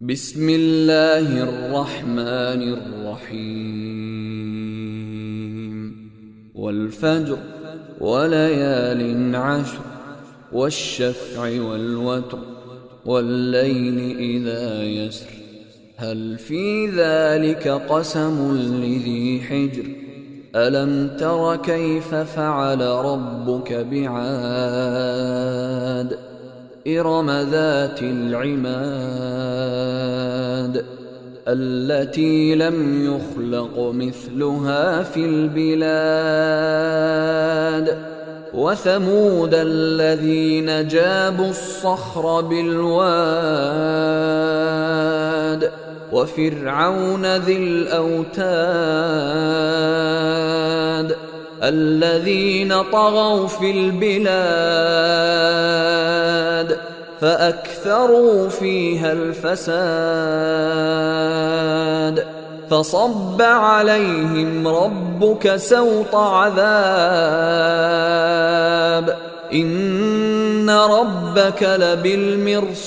بسم الله الرحمن الرحيم والفجر وليال عشر والشفع والوتر والليل إذا يسر هل في ذلك قسم لذي حجر ألم تر كيف فعل ربك بعاد إرم ذات العماد التي لم يخلق مثلها في البلاد وثمود الذين جابوا الصخر بالواد وفرعون ذي الأوتاد الذين طغوا في البلاد فأكثروا فيها الفساد فصب عليهم ربك سوط عذاب إن ربك لبالمرصاد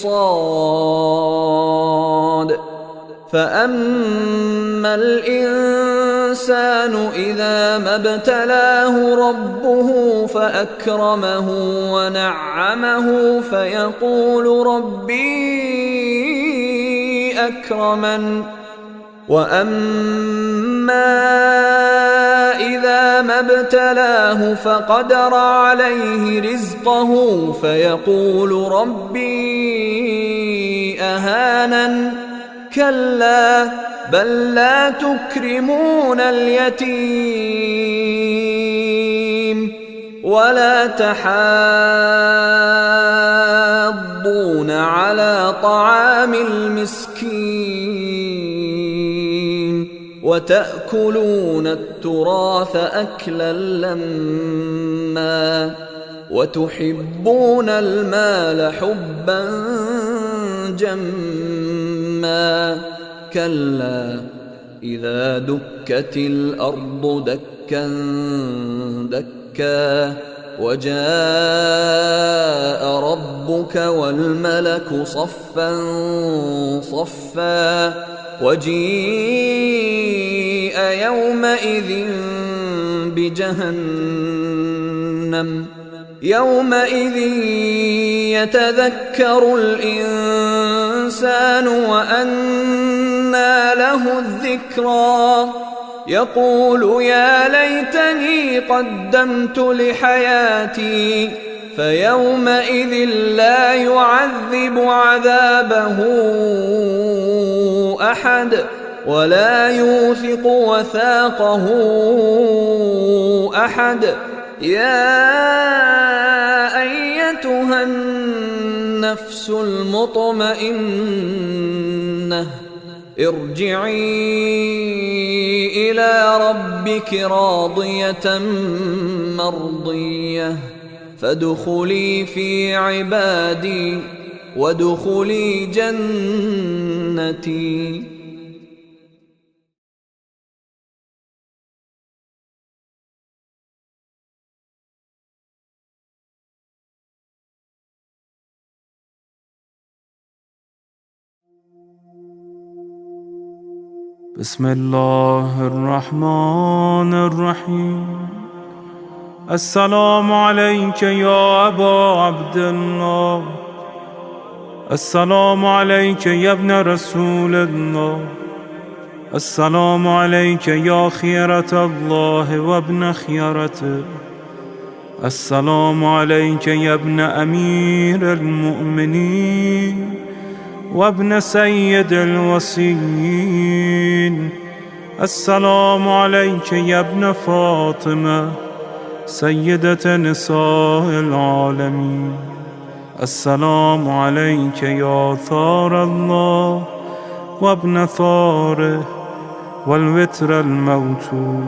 فأما الإنسان إذا ما ابتلاه ربه فأكرمه ونعمه فيقول ربي أكرمن وأما إذا ما ابتلاه فقدر عليه رزقه فيقول ربي أهانن كلا بل لا تكرمون اليتيم ولا تحاضون على طعام المسكين وتأكلون التراث أكلا لما وتحبون المال حبا جما كلا إذا دكت الأرض دكا دكا وجاء ربك والملك صفا صفا وجيء يومئذ بجهنم يومئذ يتذكر الإنسان وأنى له الذكرى يقول يا ليتني قدمت لحياتي فيومئذ لا يعذب عذابه أحد ولا يوثق وثاقه أحد يا أيتها النفس المطمئنة ارجعي إلى ربك راضية مرضية فادخلي في عبادي وادخلي جنتي. بسم الله الرحمن الرحيم السلام عليك يا أبا عبد الله السلام عليك يا ابن رسول الله السلام عليك يا خيرة الله وابن خيرته السلام عليك يا ابن أمير المؤمنين وابن سيد الوصيين السلام عليك يا ابن فاطمة سيدة نساء العالمين السلام عليك يا ثار الله وابن ثاره والوتر الموتور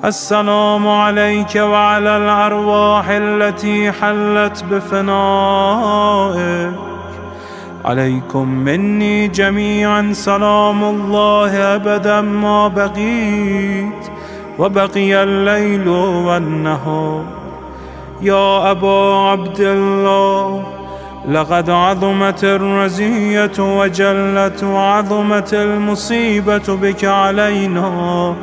السلام عليك وعلى الأرواح التي حلت بفنائك عليكم مني جميعا سلام الله أبدا ما بقيت وبقي الليل والنهار. يا أبا عبد الله لقد عظمت الرزية وجلت وعظمت المصيبة بك علينا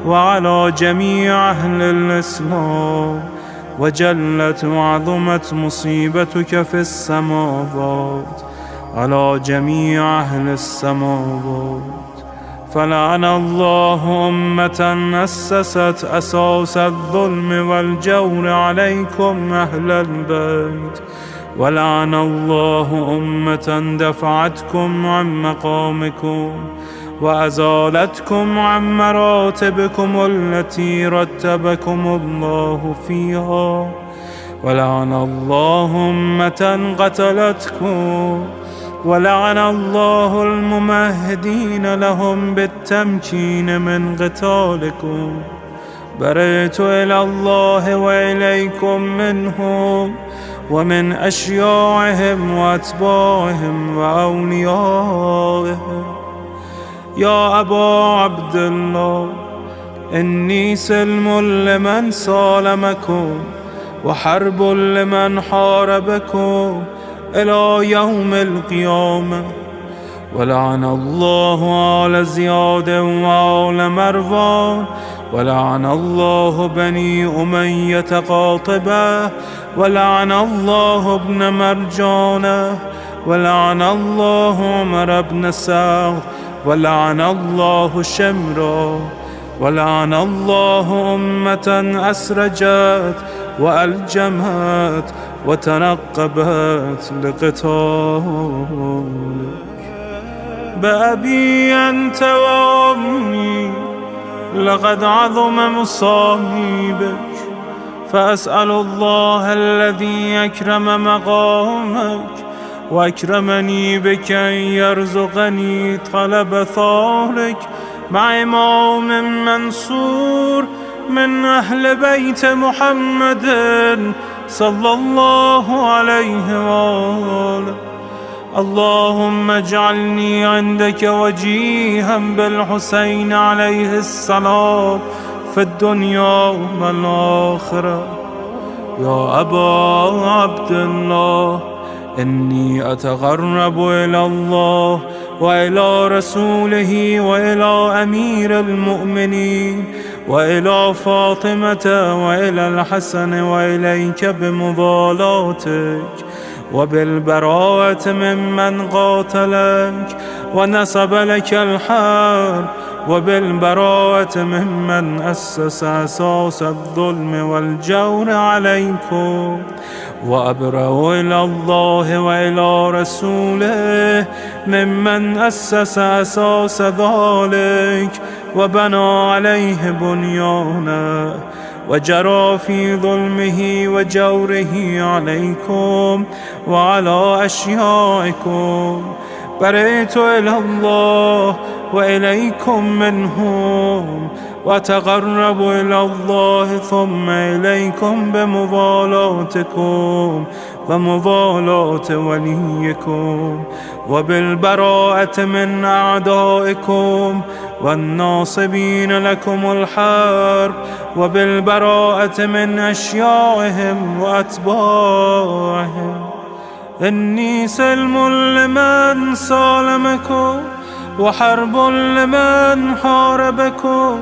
وعلى جميع أهل الإسلام، وجلت وعظمت مصيبتك في السماوات على جميع أهل السماوات. فلعن الله أمة أسست أساس الظلم والجور عليكم أهل البيت، ولعن الله أمة دفعتكم عن مقامكم وأزالتكم عن مراتبكم التي رتبكم الله فيها، ولعن الله أمة قتلتكم، ولعن الله الممهدين لهم بالتمكين من قتالكم. برئت إلى الله وإليكم منهم ومن أشياعهم وأتباعهم وأوليائهم. يا أبا عبد الله، إني سلم لمن سالمكم وحرب لمن حاربكم إلى يوم القيامة. ولعن الله آل زياد وآل مروان، ولعن الله بني أمية قاطبة، ولعن الله ابن مرجانة، ولعن الله عمر بن سعد، ولعن الله شمرا، ولعن الله أمة أسرجت وألجمت وتنقبت لقتالك. بأبي أنت وأمي لقد عظم مصائبك، فأسأل الله الذي أكرم مقامك وأكرمني بك أن يرزقني طلب ثارك مع إمام منصور من أهل بيت محمد صلى الله عليه وآله. اللهم اجعلني عندك وجيها بالحسين عليه السلام في الدنيا والآخرة. يا أبا عبد الله، إني أتقرب إلى الله وإلى رسوله وإلى أمير المؤمنين وإلى فاطمة وإلى الحسن وإليك بمضالاتك وبالبراءة ممن قاتلك ونسب لك الحرب، وبالبراءة ممن أسس أساس الظلم والجور عليكم. وأبرأ إلى الله وإلى رسوله ممن أسس أساس ذلك وبنى عليه بنيانا وجرى في ظلمه وجوره عليكم وعلى أشيائكم. برئت إلى الله وإليكم منهم، وتقرب إلى الله ثم إليكم بمضالاتكم ومضالاة وليكم، وبالبراءة من أعدائكم والناصبين لكم الحرب، وبالبراءة من أشيائهم وأتباعهم. إني سلم لمن سالمكم وحرب لمن حاربكم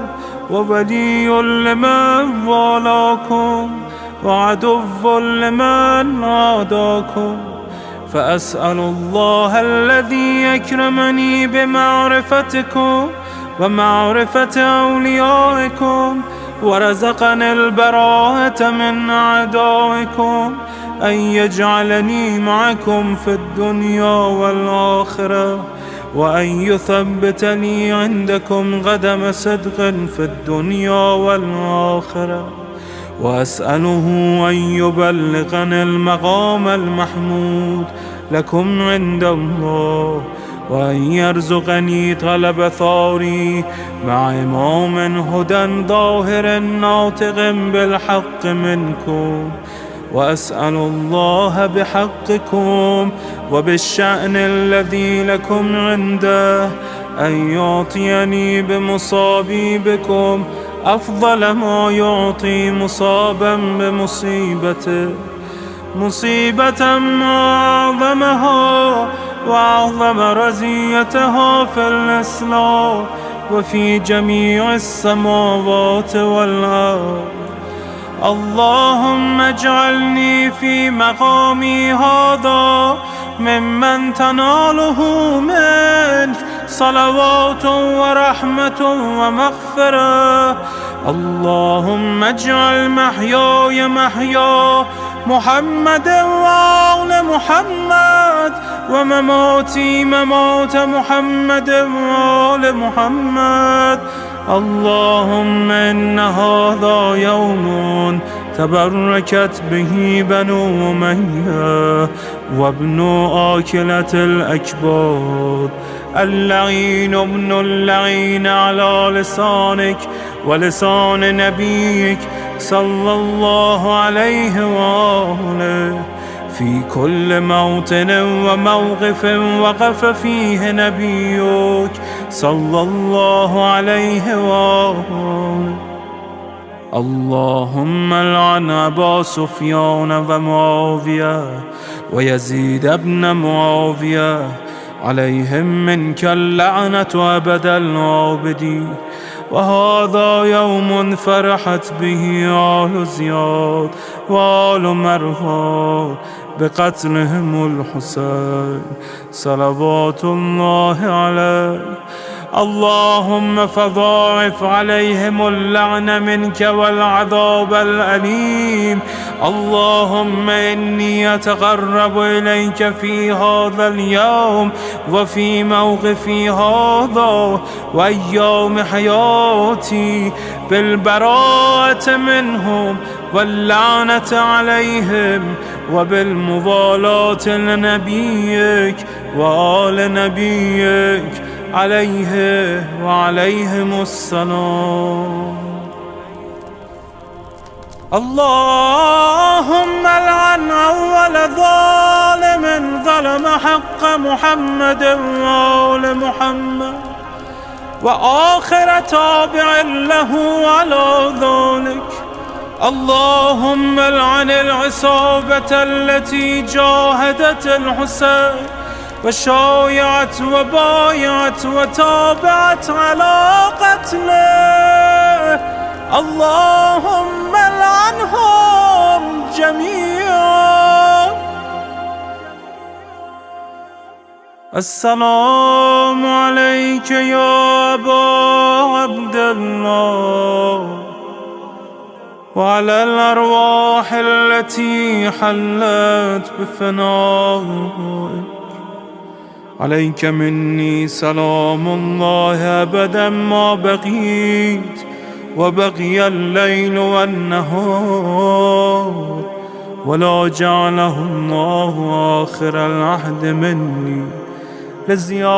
وولي لمن والاكم وعدو لمن عاداكم. فأسأل الله الذي أكرمني بمعرفتكم ومعرفة أوليائكم ورزقني البراءة من أعدائكم أن يجعلني معكم في الدنيا والآخرة، وأن يثبت لي عندكم قدم صدق في الدنيا والآخرة. وأسأله أن يبلغني المقام المحمود لكم عند الله، وأن يرزقني طلب ثاري مع إمام هدى ظاهر ناطق بالحق منكم. وأسأل الله بحقكم وبالشأن الذي لكم عنده أن يعطيني بمصابي بكم أفضل ما يعطي مصابا بمصيبته، مصيبة أعظمها وأعظم رزيتها في الإسلام وفي جميع السماوات والأرض. اللهم اجعلني في مقامي هذا ممن تناله منك صلوات ورحمة ومغفرة. اللهم اجعل محياي محيا محمد وآل محمد ومماتي ممات محمد وآل محمد. اللهم إن هذا يوم تبركت به بنو أمية وابن آكلة الأكباد، اللعين ابن اللعين على لسانك ولسان نبيك صلى الله عليه وآله. في كل موطن وموقف وقف فيه نبيك صلى الله عليه وآله. اللهم لعن أبا سفيان ومعاوية ويزيد بن معاوية، عليهم منك اللعنة أبد العابدين. وهذا يوم فرحت به آل زياد وآل مروان بقتلهم الحسين صلوات الله عليه. اللهم فضاعف عليهم اللعن منك والعذاب الأليم. اللهم إني أتقرب إليك في هذا اليوم وفي موقفي هذا وأيام حياتي بالبراءة منهم واللعنة عليهم وبالموالاة لنبيك وآل نبيك عليه وعليهم السلام. اللهم لعن أول ظالم ظلم حق محمد وآل محمد وآخر تابع له على ذلك. اللهم لعن العصابة التي جاهدت الحسين وشايعت وبايعت وتابعت على قتله. اللهم لعنهم جميعا. السلام عليك يا أبا عبد الله وعلى الأرواح التي حلت بفنائك. عليك مني سلام الله أبدا ما بقيت وبقي الليل والنهار، ولا جعله الله آخر العهد مني لزيارتكم.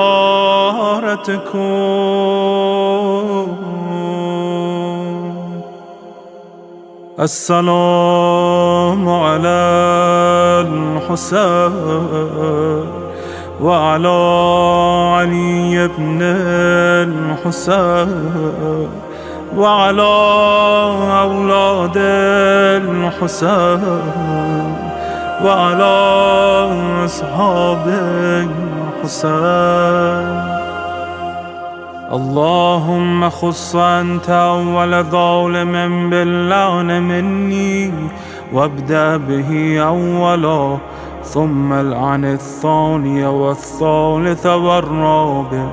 السلام على الحسين وعلى علي بن الحسين وعلى أولاد الحسين وعلى أصحاب الحسين. اللهم خص أنت أول ظالم باللعن مني وابدأ به أولا، ثم العن الثاني والثالث والرابع.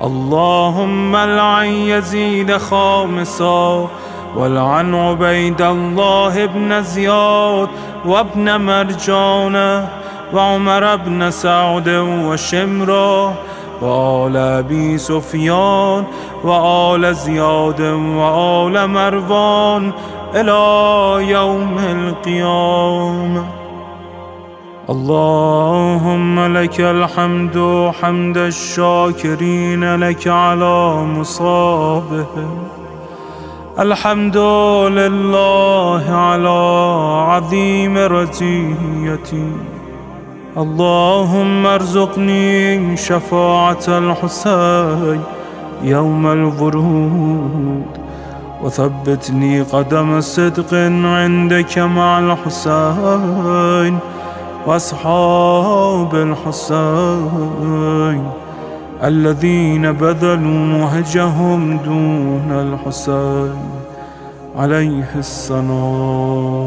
اللهم العن يزيد خامسا والعن عبيد الله بن زياد وابن مرجان وعمر بن سعد وشمرة وآل أبي سفيان وآل زياد وآل مروان إلى يوم القيامة. اللهم لك الحمد حمد الشاكرين لك على مصابهم. الحمد لله على عظيم رزيتي. اللهم ارزقني شفاعة الحسين يوم الورود وثبتني قدم صدق عندك مع الحسين وأصحاب الحسين الذين بذلوا مهجهم دون الحسين عليه السلام.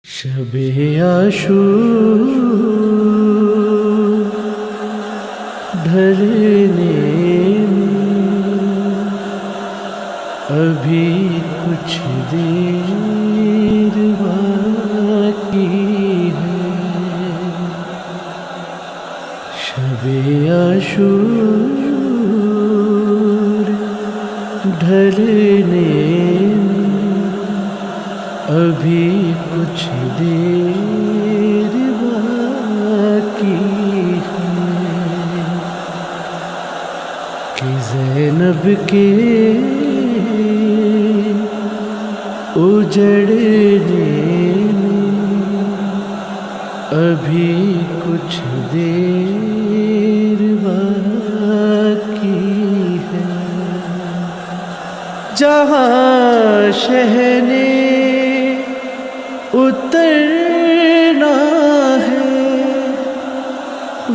شب عاشور ڈھلنے ابھی کچھ دیر باقی ہے. شب عاشور ڈھلنے ابھی کچھ دیر باقی ہے کہ زینب کے اجڑنے ابھی کچھ دیر باقی ہے. جہاں شہنے اترنا ہے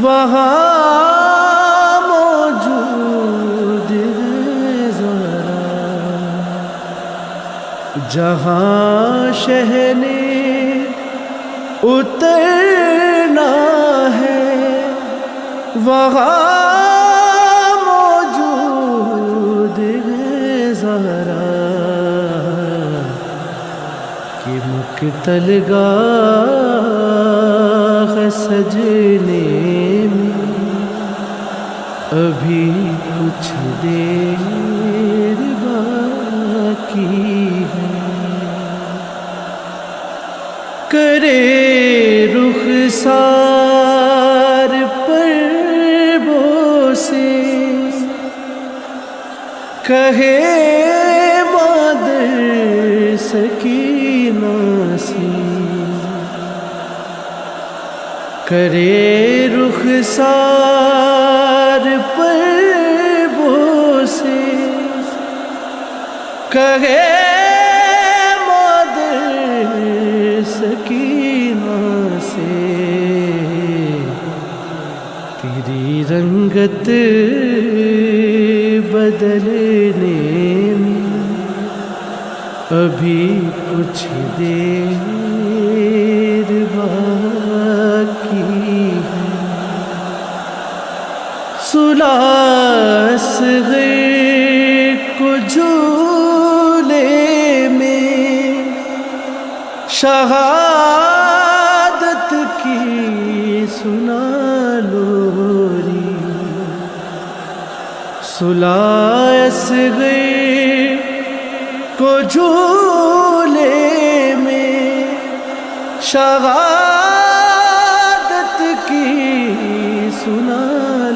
وہاں موجود ہے ذرا. جہاں شہنے اترنا ہے وہاں موجود ہے ذرا. کہ مقتل گاہ سجنے میں ابھی کچھ دیر باقی ہے. کرے رخسار پر بوسے کہے مادر سکینہ سے. کرے رخسار پر بوسے کہے مادر سکینہ سے. تیری رنگت بدلنے میں ابھی کچھ دیر باقی ہے. صلح اصغر کو جھولے میں شہادت کی سنا لوری. صلح اصغر کو جھولے میں شہادت کی سنا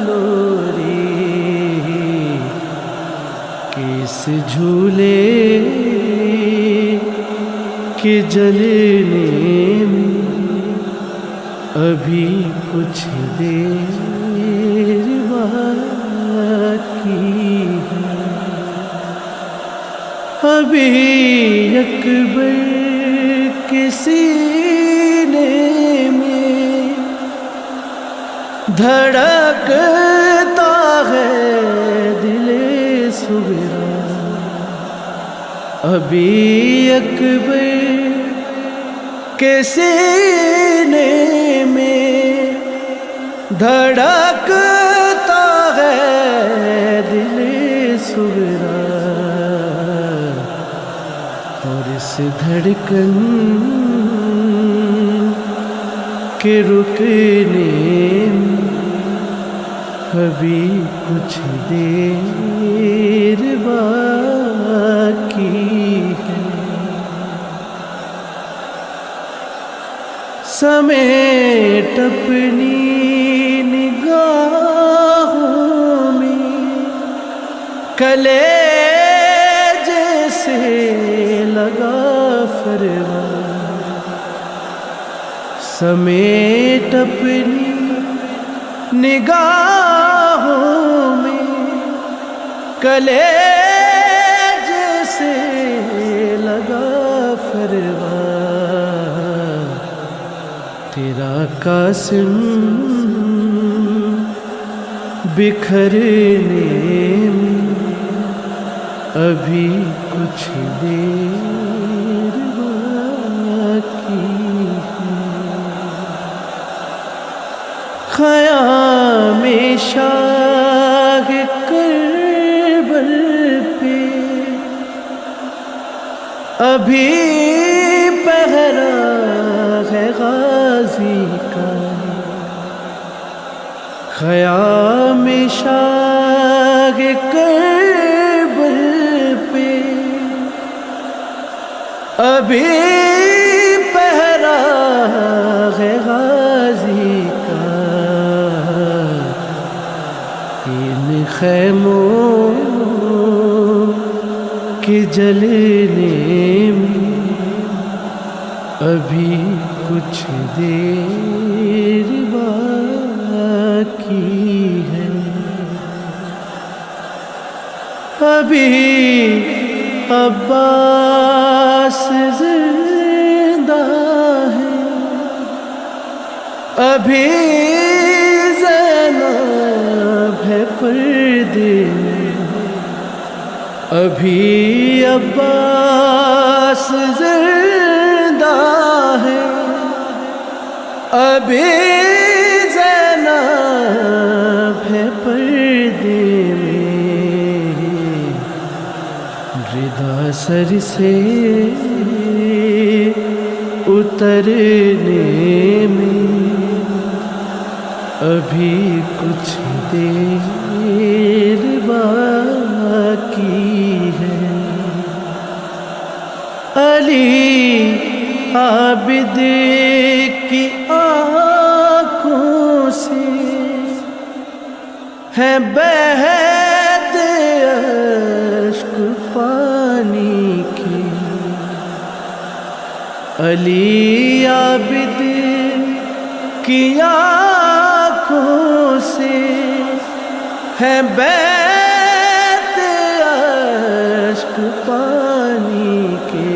لوری. کس جھولے کے جلنے میں ابھی کچھ دیر باقی ہے. ابھی اکبر کے سینے میں دھڑکتا ہے دل صغرا. ابھی اکبر کے سینے میں دھڑکتا ہے دل صغرا. اور اس دھڑکن کے رکنے میں ابھی کچھ دیر باقی ہے. سمیٹ اپنی نگاہوں میں کلیجے سے لگا فرمان سمیٹ اپنی نگاہوں میں کلیجے سے لگا فرمان تیرا قاسم بکھرنے میں ابھی کچھ دیر باقی ہے خیام شاہ کربل پہ ابھی پہرا ہے غازی کا خیام شاہ کربل پہ ابھی پہرا ہے غازی کا ان خیموں کے جلنے میں ابھی کچھ دیر باقی ہے ابھی عباس زندہ ہے ابھی زینب ہے پردے میں ابھی عباس زندہ ہے ابھی زینب ہے پردے میں رضا سر سے اترنے میں ابھی کچھ دیر باقی ہے علی عابد کی آنکھوں سے ہے بہت اشک پانی کی علی عابد کی آنکھوں سے ہے بہت اشک پانی کے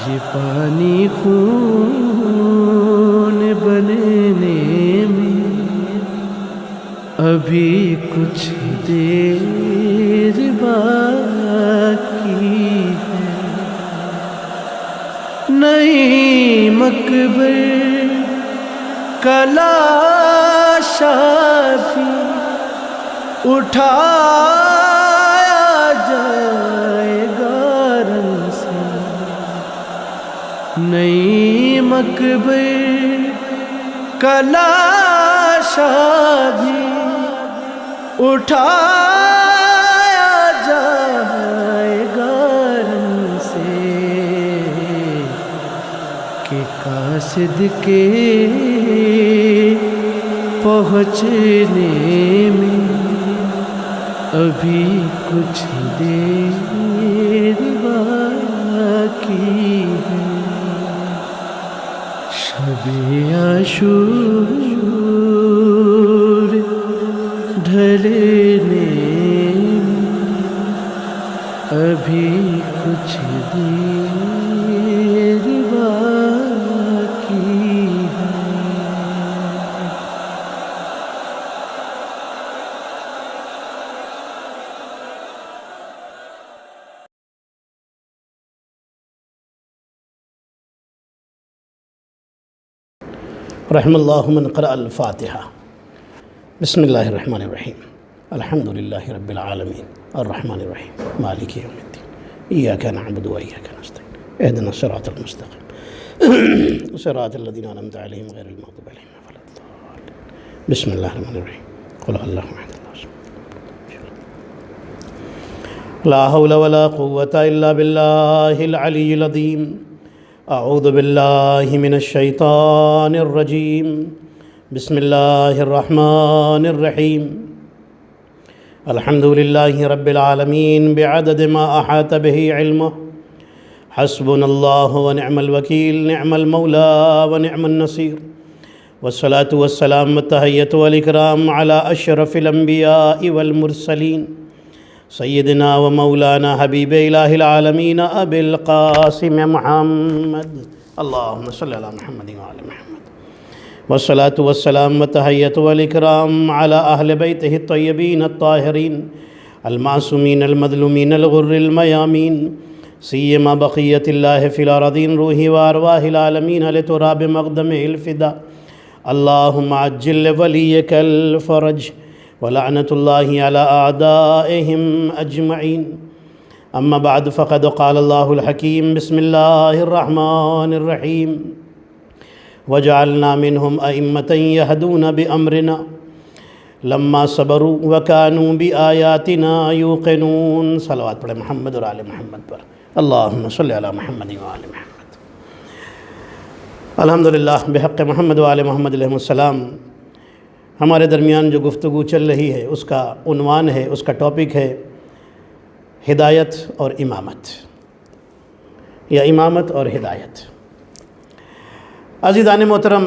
یہ پانی خون بننے میں ابھی کچھ دیر باقی ہے نئی مقبر کا لاشا بھی اٹھایا جائے گا رن سے نئی مقبر کا لاشا بھی اٹھایا جائے گا رن سے کہ قاصد کے پہنچنے میں ابھی کچھ دیر باقی ہے شب عاشور ڈھلنے میں ابھی کچھ دیر باقی ہے رحم اللہ من قرأ الفاتحہ بسم اللہ الرحمن الرحیم الحمد للہ رب العالمین الرحمن الرحیم مالک یوم الدین ایاک نعبد و ایاک نستعین اہدنا الصراط المستقیم صراط الذین انعمت علیہم غیر المغضوب علیہم ولا الضالین بسم اللہ الرحمن الرحیم قل اللہ احد اللہ الصمد لا حول ولا قوة الا باللہ العلی العظیم اعوذ باللہ من الشیطان الرجیم بسم اللہ الرحمن الرحیم الحمد لله رب العالمين بعدد ما أحاط به علمه حسبنا الله ونعم الوكيل نعم المولى ونعم النصير والصلاة والسلام والتحية والإكرام على أشرف الأنبياء والمرسلين سيدنا ومولانا حبيب إله العالمين أبي القاسم محمد اللهم صل على محمد وعلى محمد والصلاة والسلام والتحية والإكرام على أهل بيته الطيبين الطاهرين المعصومين المظلومين الغر الميامين سيما بقية الله في الأراضين روحي وأرواح العالمين لتراب مقدمه الفداء اللهم عجل لوليك الفرج ولعنة الله على أعدائهم أجمعين أما بعد فقد قال الله الحكيم بسم الله الرحمن الرحيم وجعلنا منهم أئمة يهدون بأمرنا لما صبروا وكانوا بآياتنا يوقنون صلوات پڑھیں محمد اور آل محمد پر اللہم صلی علی محمد و آل محمد الحمدللہ بحق محمد و آل محمد علیہ السلام ہمارے درمیان جو گفتگو چل رہی ہے اس کا عنوان ہے، اس کا ٹاپک ہے ہدایت اور امامت یا امامت اور ہدایت۔ عزیزان محترم،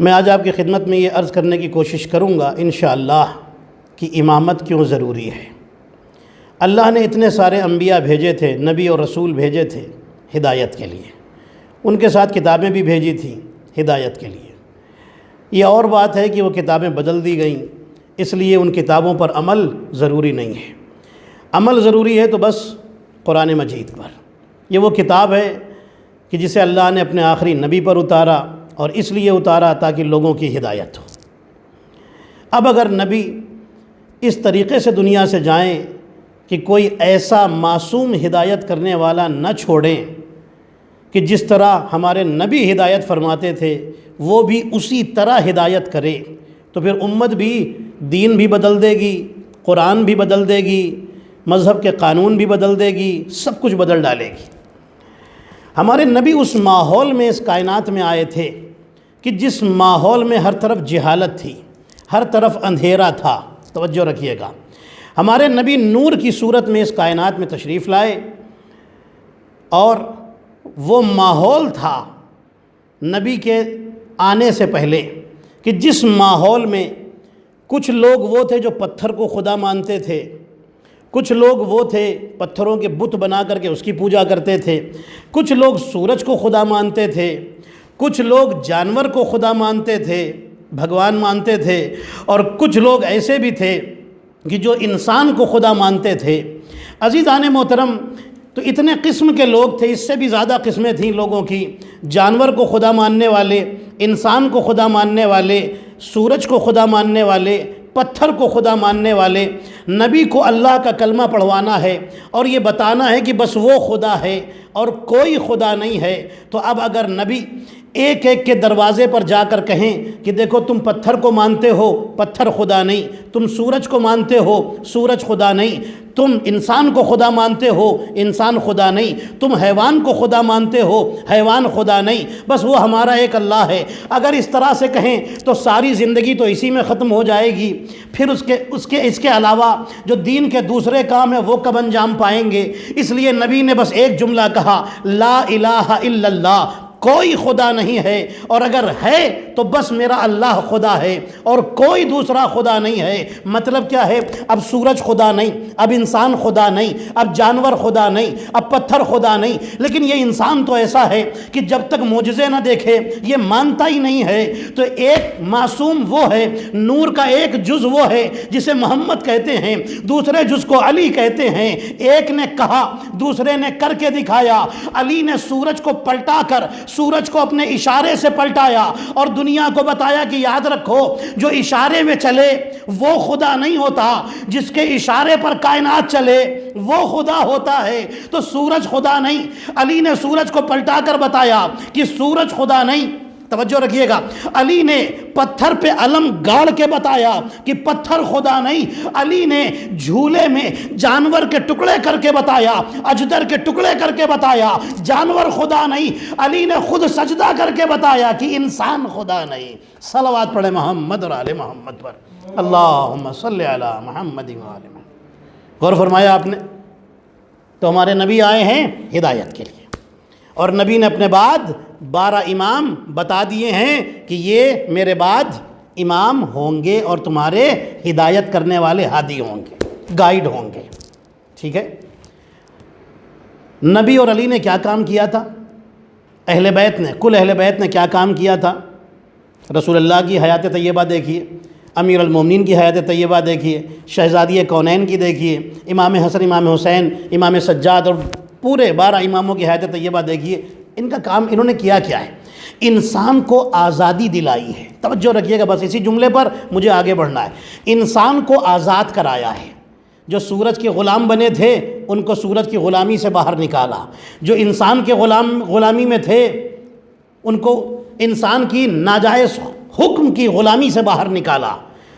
میں آج آپ کی خدمت میں یہ عرض کرنے کی کوشش کروں گا انشاءاللہ کہ امامت کیوں ضروری ہے۔ اللہ نے اتنے سارے انبیاء بھیجے تھے، نبی اور رسول بھیجے تھے ہدایت کے لیے، ان کے ساتھ کتابیں بھی بھیجی تھیں ہدایت کے لیے۔ یہ اور بات ہے کہ وہ کتابیں بدل دی گئیں، اس لیے ان کتابوں پر عمل ضروری نہیں ہے۔ عمل ضروری ہے تو بس قرآن مجید پر۔ یہ وہ کتاب ہے کہ جسے اللہ نے اپنے آخری نبی پر اتارا، اور اس لیے اتارا تاکہ لوگوں کی ہدایت ہو۔ اب اگر نبی اس طریقے سے دنیا سے جائیں کہ کوئی ایسا معصوم ہدایت کرنے والا نہ چھوڑیں کہ جس طرح ہمارے نبی ہدایت فرماتے تھے وہ بھی اسی طرح ہدایت کرے، تو پھر امت بھی دین بھی بدل دے گی، قرآن بھی بدل دے گی، مذہب کے قانون بھی بدل دے گی، سب کچھ بدل ڈالے گی۔ ہمارے نبی اس ماحول میں اس کائنات میں آئے تھے کہ جس ماحول میں ہر طرف جہالت تھی، ہر طرف اندھیرا تھا۔ توجہ رکھیے گا، ہمارے نبی نور کی صورت میں اس کائنات میں تشریف لائے، اور وہ ماحول تھا نبی کے آنے سے پہلے کہ جس ماحول میں کچھ لوگ وہ تھے جو پتھر کو خدا مانتے تھے، کچھ لوگ وہ تھے پتھروں کے بت بنا کر کے اس کی پوجا کرتے تھے، کچھ لوگ سورج کو خدا مانتے تھے، کچھ لوگ جانور کو خدا مانتے تھے، بھگوان مانتے تھے، اور کچھ لوگ ایسے بھی تھے کہ جو انسان کو خدا مانتے تھے۔ عزیزان محترم، تو اتنے قسم کے لوگ تھے، اس سے بھی زیادہ قسمیں تھیں لوگوں کی، جانور کو خدا ماننے والے، انسان کو خدا ماننے والے، سورج کو خدا ماننے والے، پتھر کو خدا ماننے والے۔ نبی کو اللہ کا کلمہ پڑھوانا ہے اور یہ بتانا ہے کہ بس وہ خدا ہے اور کوئی خدا نہیں ہے۔ تو اب اگر نبی ایک ایک کے دروازے پر جا کر کہیں کہ دیکھو تم پتھر کو مانتے ہو، پتھر خدا نہیں، تم سورج کو مانتے ہو، سورج خدا نہیں، تم انسان کو خدا مانتے ہو، انسان خدا نہیں، تم حیوان کو خدا مانتے ہو، حیوان خدا نہیں، بس وہ ہمارا ایک اللہ ہے۔ اگر اس طرح سے کہیں تو ساری زندگی تو اسی میں ختم ہو جائے گی، پھر اس کے علاوہ جو دین کے دوسرے کام ہیں وہ کب انجام پائیں گے؟ اس لیے نبی نے بس ایک جملہ کہا، لا الہ الا اللہ، کوئی خدا نہیں ہے، اور اگر ہے تو بس میرا اللہ خدا ہے اور کوئی دوسرا خدا نہیں ہے۔ مطلب کیا ہے؟ اب سورج خدا نہیں، اب انسان خدا نہیں، اب جانور خدا نہیں، اب پتھر خدا نہیں، لیکن یہ انسان تو ایسا ہے کہ جب تک معجزے نہ دیکھے یہ مانتا ہی نہیں ہے۔ تو ایک معصوم وہ ہے، نور کا ایک جز وہ ہے جسے محمد کہتے ہیں، دوسرے جز کو علی کہتے ہیں۔ ایک نے کہا، دوسرے نے کر کے دکھایا۔ علی نے سورج کو پلٹا کر سورج کو اپنے اشارے سے پلٹایا اور دنیا کو بتایا کہ یاد رکھو جو اشارے میں چلے وہ خدا نہیں ہوتا، جس کے اشارے پر کائنات چلے وہ خدا ہوتا ہے۔ تو سورج خدا نہیں، علی نے سورج کو پلٹا کر بتایا کہ سورج خدا نہیں، توجہ رکھیے گا، علی نے پتھر پہ علم گاڑ کے بتایا کہ پتھر خدا نہیں، علی نے جھولے میں جانور کے ٹکڑے کر کے بتایا، اجدر کے ٹکڑے کر کے بتایا جانور خدا نہیں، علی نے خود سجدہ کر کے بتایا کہ انسان خدا نہیں۔ صلوات پڑھے محمد اور آل محمد پر، اللہم صلی علی محمد و آل محمد۔ غور فرمایا آپ نے؟ تو ہمارے نبی آئے ہیں ہدایت کے لیے، اور نبی نے اپنے بعد 12 امام بتا دیے ہیں کہ یہ میرے بعد امام ہوں گے اور تمہارے ہدایت کرنے والے ہادی ہوں گے، گائیڈ ہوں گے، ٹھیک ہے؟ نبی اور علی نے کیا کام کیا تھا؟ اہل بیت نے، کل اہل بیت نے کیا کام کیا تھا؟ رسول اللہ کی حیات طیبہ دیکھیے، امیر المومنین کی حیات طیبہ دیکھیے، شہزادی کونین کی دیکھیے، امام حسن، امام حسین، امام سجاد اور پورے 12 اماموں کی حیات طیبہ دیکھیے۔ ان کا کام انہوں نے کیا کیا ہے؟ انسان کو آزادی دلائی ہے۔ توجہ رکھیے گا، بس اسی جملے پر مجھے آگے بڑھنا ہے۔ انسان کو آزاد کرایا ہے۔ جو سورج کے غلام بنے تھے ان کو سورج کی غلامی سے باہر نکالا، جو انسان کے غلامی میں تھے ان کو انسان کی ناجائز حکم کی غلامی سے باہر نکالا،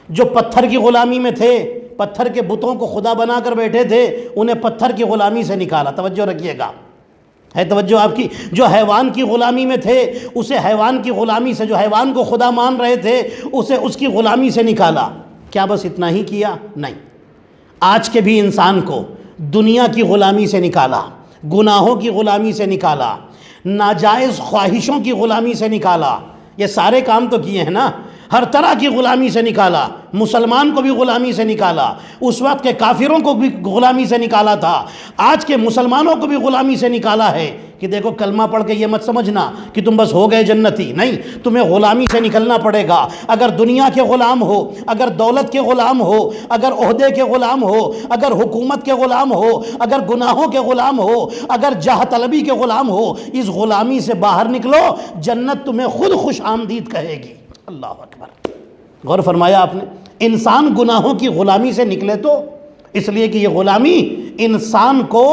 جو پتھر کی غلامی میں تھے، پتھر کے بتوں کو خدا بنا کر بیٹھے تھے، انہیں پتھر کی غلامی سے نکالا۔ توجہ رکھیے گا، ہے توجہ آپ کی؟ جو حیوان کی غلامی میں تھے اسے حیوان کی غلامی سے، جو حیوان کو خدا مان رہے تھے اسے اس کی غلامی سے نکالا۔ کیا بس اتنا ہی کیا؟ نہیں، آج کے بھی انسان کو دنیا کی غلامی سے نکالا، گناہوں کی غلامی سے نکالا، ناجائز خواہشوں کی غلامی سے نکالا۔ یہ سارے کام تو کیے ہیں نا، ہر طرح کی غلامی سے نکالا، مسلمان کو بھی غلامی سے نکالا، اس وقت کے کافروں کو بھی غلامی سے نکالا تھا، آج کے مسلمانوں کو بھی غلامی سے نکالا ہے کہ دیکھو کلمہ پڑھ کے یہ مت سمجھنا کہ تم بس ہو گئے جنتی، نہیں، تمہیں غلامی سے نکلنا پڑے گا۔ اگر دنیا کے غلام ہو، اگر دولت کے غلام ہو، اگر عہدے کے غلام ہو، اگر حکومت کے غلام ہو، اگر گناہوں کے غلام ہو، اگر جاہ طلبی کے غلام ہو، اس غلامی سے باہر نکلو، جنت تمہیں خود خوش آمدید کہے گی۔ اللہ اکبر، غور فرمایا آپ نے؟ انسان گناہوں کی غلامی سے نکلے تو اس لیے کہ یہ غلامی انسان کو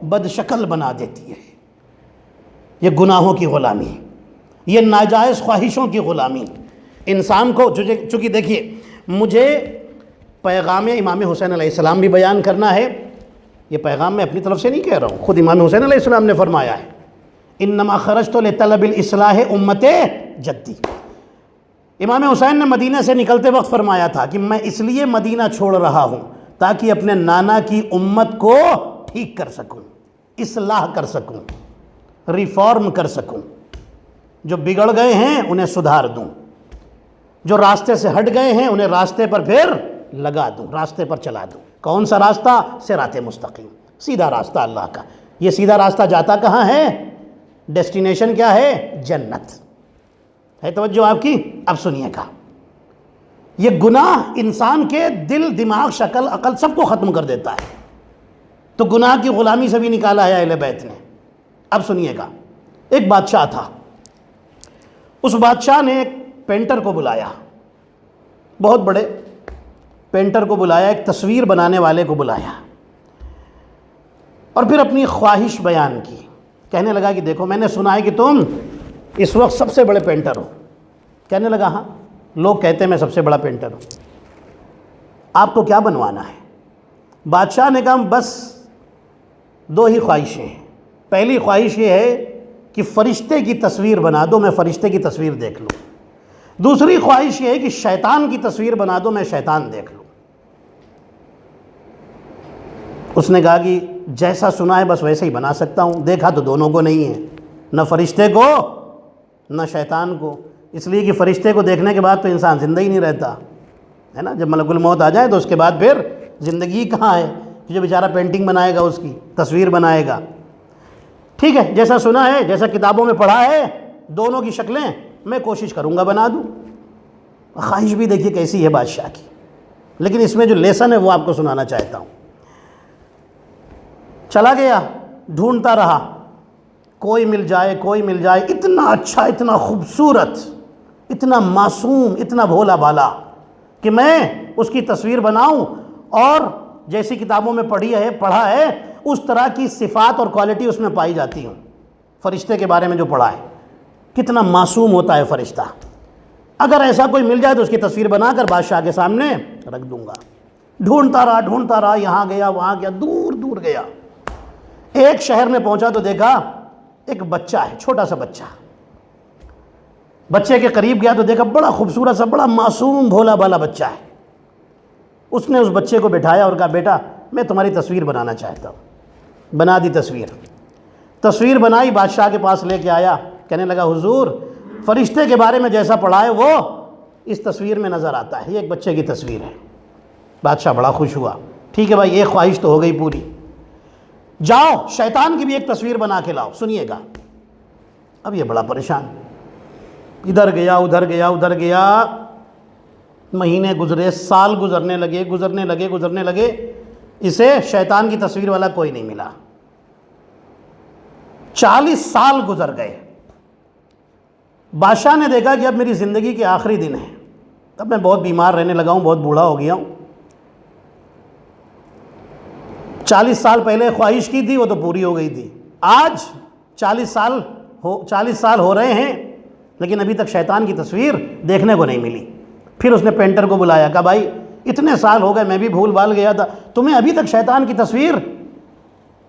بدشکل بنا دیتی ہے، یہ گناہوں کی غلامی، یہ ناجائز خواہشوں کی غلامی انسان کو، چونکہ دیکھیے مجھے پیغام امام حسین علیہ السلام بھی بیان کرنا ہے، یہ پیغام میں اپنی طرف سے نہیں کہہ رہا ہوں، خود امام حسین علیہ السلام نے فرمایا ہے انما خرجت لطلب الاصلاح امت جدی۔ امام حسین نے مدینہ سے نکلتے وقت فرمایا تھا کہ میں اس لیے مدینہ چھوڑ رہا ہوں تاکہ اپنے نانا کی امت کو ٹھیک کر سکوں، اصلاح کر سکوں، ریفارم کر سکوں، جو بگڑ گئے ہیں انہیں سدھار دوں، جو راستے سے ہٹ گئے ہیں انہیں راستے پر پھر لگا دوں، راستے پر چلا دوں۔ کون سا راستہ؟ صراط مستقیم، سیدھا راستہ اللہ کا۔ یہ سیدھا راستہ جاتا کہاں ہے؟ ڈیسٹینیشن کیا ہے؟ جنت ہے۔ توجہ آپ کی؟ اب سنیے گا، یہ گناہ انسان کے دل، دماغ، شکل، عقل سب کو ختم کر دیتا ہے، تو گناہ کی غلامی سے بھی نکالا ہے اہل بیت نے۔ اب سنیے گا، ایک بادشاہ تھا، اس بادشاہ نے ایک پینٹر کو بلایا، بہت بڑے پینٹر کو بلایا، ایک تصویر بنانے والے کو بلایا، اور پھر اپنی خواہش بیان کی۔ کہنے لگا کہ دیکھو میں نے سنا ہے کہ تم اس وقت سب سے بڑے پینٹر ہو۔ کہنے لگا ہاں، لوگ کہتے ہیں میں سب سے بڑا پینٹر ہوں، آپ کو کیا بنوانا ہے؟ بادشاہ نے کہا بس 2 ہی خواہشیں ہیں، پہلی خواہش یہ ہے کہ فرشتے کی تصویر بنا دو، میں فرشتے کی تصویر دیکھ لوں، دوسری خواہش یہ ہے کہ شیطان کی تصویر بنا دو، میں شیطان دیکھ لوں۔ اس نے کہا کہ جیسا سنا ہے بس ویسے ہی بنا سکتا ہوں، دیکھا تو دونوں کو نہیں ہے، نہ فرشتے کو نہ شیطان کو، اس لیے کہ فرشتے کو دیکھنے کے بعد تو انسان زندہ ہی نہیں رہتا ہے نا، جب ملک الموت آ جائے تو اس کے بعد پھر زندگی کہاں ہے؟ جو بیچارہ پینٹنگ بنائے گا، اس کی تصویر بنائے گا۔ ٹھیک ہے، جیسا سنا ہے، جیسا کتابوں میں پڑھا ہے، دونوں کی شکلیں میں کوشش کروں گا بنا دوں۔ خواہش بھی دیکھیے کیسی ہے بادشاہ کی، لیکن اس میں جو لیسن ہے وہ آپ کو سنانا چاہتا ہوں۔ چلا گیا، ڈھونڈتا رہا، کوئی مل جائے، کوئی مل جائے، اتنا اچھا، اتنا خوبصورت، اتنا معصوم، اتنا بھولا بالا کہ میں اس کی تصویر بناؤں اور جیسی کتابوں میں پڑھا ہے اس طرح کی صفات اور کوالٹی اس میں پائی جاتی ہوں، فرشتے کے بارے میں جو پڑھا ہے۔ کتنا معصوم ہوتا ہے فرشتہ. اگر ایسا کوئی مل جائے تو اس کی تصویر بنا کر بادشاہ کے سامنے رکھ دوں گا. ڈھونڈتا رہا, یہاں گیا وہاں گیا, دور دور گیا. ایک شہر میں پہنچا تو دیکھا ایک بچہ ہے, چھوٹا سا بچہ. بچے کے قریب گیا تو دیکھا بڑا خوبصورت سا, بڑا معصوم بھولا بھالا بچہ ہے. اس نے اس بچے کو بٹھایا اور کہا بیٹا میں تمہاری تصویر بنانا چاہتا ہوں. بنا دی تصویر بنائی, بادشاہ کے پاس لے کے آیا. کہنے لگا حضور فرشتے کے بارے میں جیسا پڑھا ہے وہ اس تصویر میں نظر آتا ہے, یہ ایک بچے کی تصویر ہے. بادشاہ بڑا خوش ہوا. ٹھیک ہے بھائی, ایک خواہش تو ہو گئی پوری. جاؤ شیطان کی بھی ایک تصویر بنا کے لاؤ, سنیے گا. اب یہ بڑا پریشان, ادھر گیا, مہینے گزرے, سال گزرنے لگے, اسے شیطان کی تصویر والا کوئی نہیں ملا. 40 سال گزر گئے. بادشاہ نے دیکھا کہ اب میری زندگی کے آخری دن ہیں, اب میں بہت بیمار رہنے لگا ہوں, بہت بوڑھا ہو گیا ہوں. 40 سال پہلے خواہش کی تھی وہ تو پوری ہو گئی تھی. آج 40 سال ہو رہے ہیں لیکن ابھی تک شیطان کی تصویر دیکھنے کو نہیں ملی. پھر اس نے پینٹر کو بلایا, کہا بھائی اتنے سال ہو گئے, میں بھی بھول بھال گیا تھا, تمہیں ابھی تک شیطان کی تصویر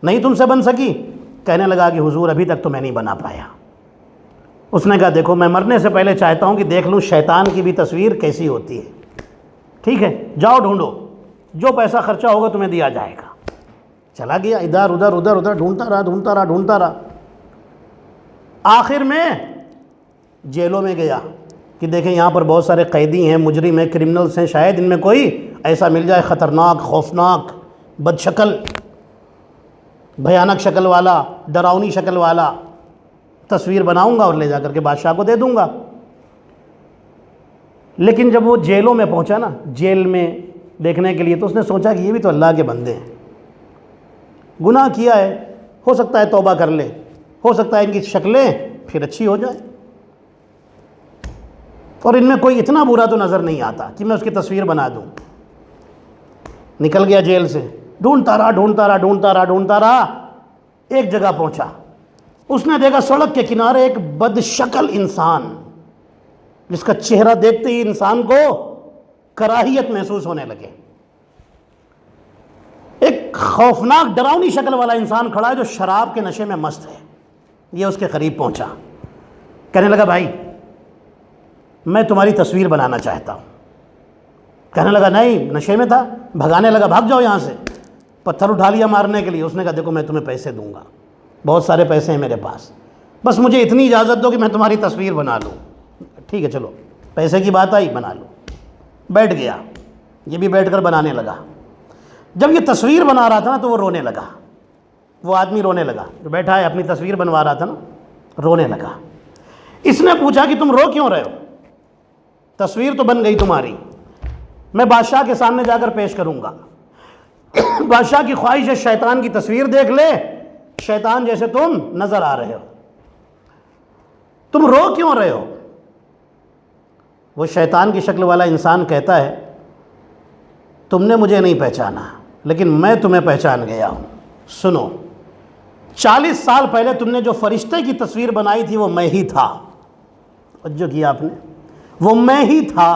نہیں تم سے بن سکی؟ کہنے لگا کہ حضور ابھی تک تو میں نہیں بنا پایا. اس نے کہا دیکھو میں مرنے سے پہلے چاہتا ہوں کہ دیکھ لوں شیطان کی بھی تصویر کیسی ہوتی ہے. ٹھیک ہے جاؤ ڈھونڈو, جو پیسہ خرچہ ہوگا تمہیں دیا جائے گا. چلا گیا ادھر ادھر ڈھونڈتا رہا. آخر میں جیلوں میں گیا کہ دیکھیں یہاں پر بہت سارے قیدی ہیں, مجرم ہیں, کرمنلز ہیں, شاید ان میں کوئی ایسا مل جائے خطرناک, خوفناک, بد شکل, بھیانک شکل والا, ڈراؤنی شکل والا. تصویر بناؤں گا اور لے جا کر کے بادشاہ کو دے دوں گا. لیکن جب وہ جیلوں میں پہنچا نا, جیل میں دیکھنے کے لیے, تو اس نے سوچا کہ یہ بھی تو اللہ کے بندے ہیں, گناہ کیا ہے, ہو سکتا ہے توبہ کر لے, ہو سکتا ہے ان کی شکلیں پھر اچھی ہو جائیں, اور ان میں کوئی اتنا برا تو نظر نہیں آتا کہ میں اس کی تصویر بنا دوں. نکل گیا جیل سے, ڈھونڈتا رہا, ایک جگہ پہنچا. اس نے دیکھا سڑک کے کنارے ایک بد شکل انسان, جس کا چہرہ دیکھتے ہی انسان کو کراہیت محسوس ہونے لگے. ایک خوفناک ڈراؤنی شکل والا انسان کھڑا ہے جو شراب کے نشے میں مست ہے. یہ اس کے قریب پہنچا, کہنے لگا بھائی میں تمہاری تصویر بنانا چاہتا ہوں. کہنے لگا نہیں, نشے میں تھا. بھگانے لگا, بھاگ جاؤ یہاں سے. پتھر اٹھا لیا مارنے کے لیے. اس نے کہا دیکھو میں تمہیں پیسے دوں گا, بہت سارے پیسے ہیں میرے پاس, بس مجھے اتنی اجازت دو کہ میں تمہاری تصویر بنا لوں. ٹھیک ہے چلو, پیسے کی بات آئی, بنا لو. بیٹھ گیا, یہ بھی بیٹھ کر بنانے لگا. جب یہ تصویر بنا رہا تھا نا تو وہ رونے لگا. وہ آدمی رونے لگا جو بیٹھا ہے, اپنی تصویر بنوا رہا تھا نا, رونے لگا. اس نے پوچھا کہ تم رو کیوں رہے ہو؟ تصویر تو بن گئی تمہاری, میں بادشاہ کے سامنے جا کر پیش کروں گا. بادشاہ کی خواہش ہے شیطان کی تصویر دیکھ لے, شیطان جیسے تم نظر آ رہے ہو, تم رو کیوں رہے ہو؟ وہ شیطان کی شکل والا انسان کہتا ہے تم نے مجھے نہیں پہچانا لیکن میں تمہیں پہچان گیا ہوں. سنو, 40 سال پہلے تم نے جو فرشتے کی تصویر بنائی تھی وہ میں ہی تھا. توجہ کیا آپ نے, وہ میں ہی تھا.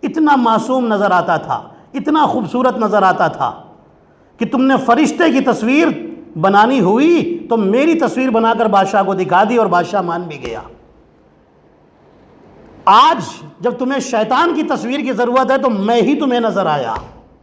اتنا معصوم نظر آتا تھا, اتنا خوبصورت نظر آتا تھا کہ تم نے فرشتے کی تصویر بنانی ہوئی تو میری تصویر بنا کر بادشاہ کو دکھا دی اور بادشاہ مان بھی گیا. آج جب تمہیں شیطان کی تصویر کی ضرورت ہے تو میں ہی تمہیں نظر آیا,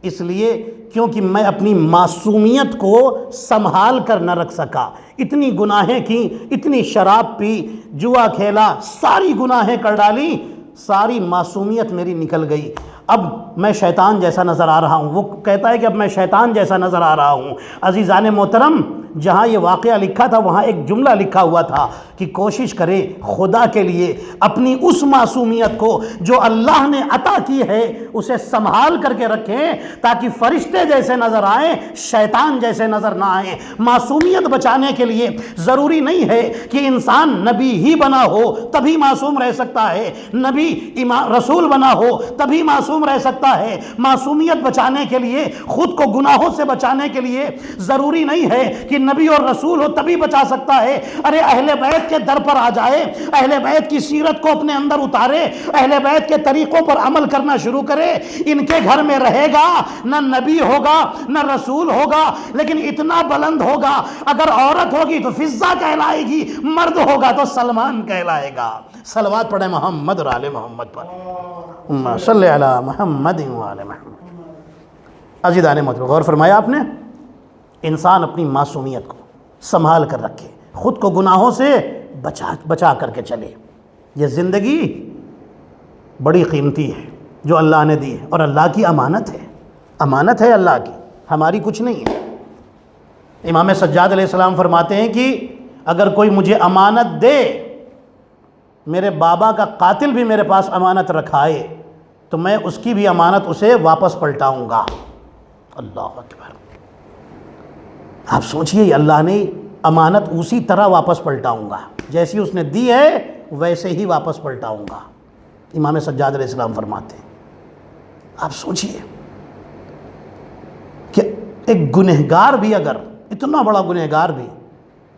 اس لیے کیونکہ میں اپنی معصومیت کو سنبھال کر نہ رکھ سکا. اتنی گناہیں کی, اتنی شراب پی, جوا کھیلا, ساری گناہیں کر ڈالی, ساری معصومیت میری نکل گئی. اب میں شیطان جیسا نظر آ رہا ہوں. وہ کہتا ہے کہ اب میں شیطان جیسا نظر آ رہا ہوں. عزیزان محترم, جہاں یہ واقعہ لکھا تھا وہاں ایک جملہ لکھا ہوا تھا کہ کوشش کرے خدا کے لیے اپنی اس معصومیت کو جو اللہ نے عطا کی ہے اسے سنبھال کر کے رکھیں تاکہ فرشتے جیسے نظر آئیں, شیطان جیسے نظر نہ آئیں. معصومیت بچانے کے لیے ضروری نہیں ہے کہ انسان نبی ہی بنا ہو تبھی معصوم رہ سکتا ہے, نبی رسول بنا ہو تبھی معصوم رہ سکتا ہے. معصومیت بچانے کے لیے, خود کو گناہوں سے بچانے کے لیے ضروری نہیں ہے کہ نبی اور رسول ہو تبھی بچا سکتا ہے۔ ارے اہل بیت کے در پر آ جائے، اہل بیت کی سیرت کو اپنے اندر اتارے، اہل بیت کے طریقوں پر عمل کرنا شروع کرے۔ ان کے گھر میں رہے گا، نہ نبی ہوگا نہ رسول ہوگا، لیکن اتنا بلند ہوگا، اگر عورت ہوگی تو فضہ کہلائے گی، مرد ہوگا تو سلمان کہلائے گا۔ صلوات پڑھیں محمد اور آل محمد پر، اللہم صلی علی محمد و آل محمد۔ عزیزان محترم، غور فرمایا آپ نے، انسان اپنی معصومیت کو سنبھال کر رکھے، خود کو گناہوں سے بچا کر کے چلے۔ یہ زندگی بڑی قیمتی ہے جو اللہ نے دی ہے، اور اللہ کی امانت ہے، امانت ہے اللہ کی، ہماری کچھ نہیں ہے۔ امام سجاد علیہ السلام فرماتے ہیں کہ اگر کوئی مجھے امانت دے، میرے بابا کا قاتل بھی میرے پاس امانت رکھائے تو میں اس کی بھی امانت اسے واپس پلٹاؤں گا۔ اللہ اکبر! آپ سوچئے، اللہ نے امانت اسی طرح واپس پلٹاؤں گا، جیسی اس نے دی ہے ویسے ہی واپس پلٹاؤں گا، امام سجاد علیہ السلام فرماتے ہیں۔ آپ سوچئے کہ ایک گنہگار بھی، اگر اتنا بڑا گنہگار بھی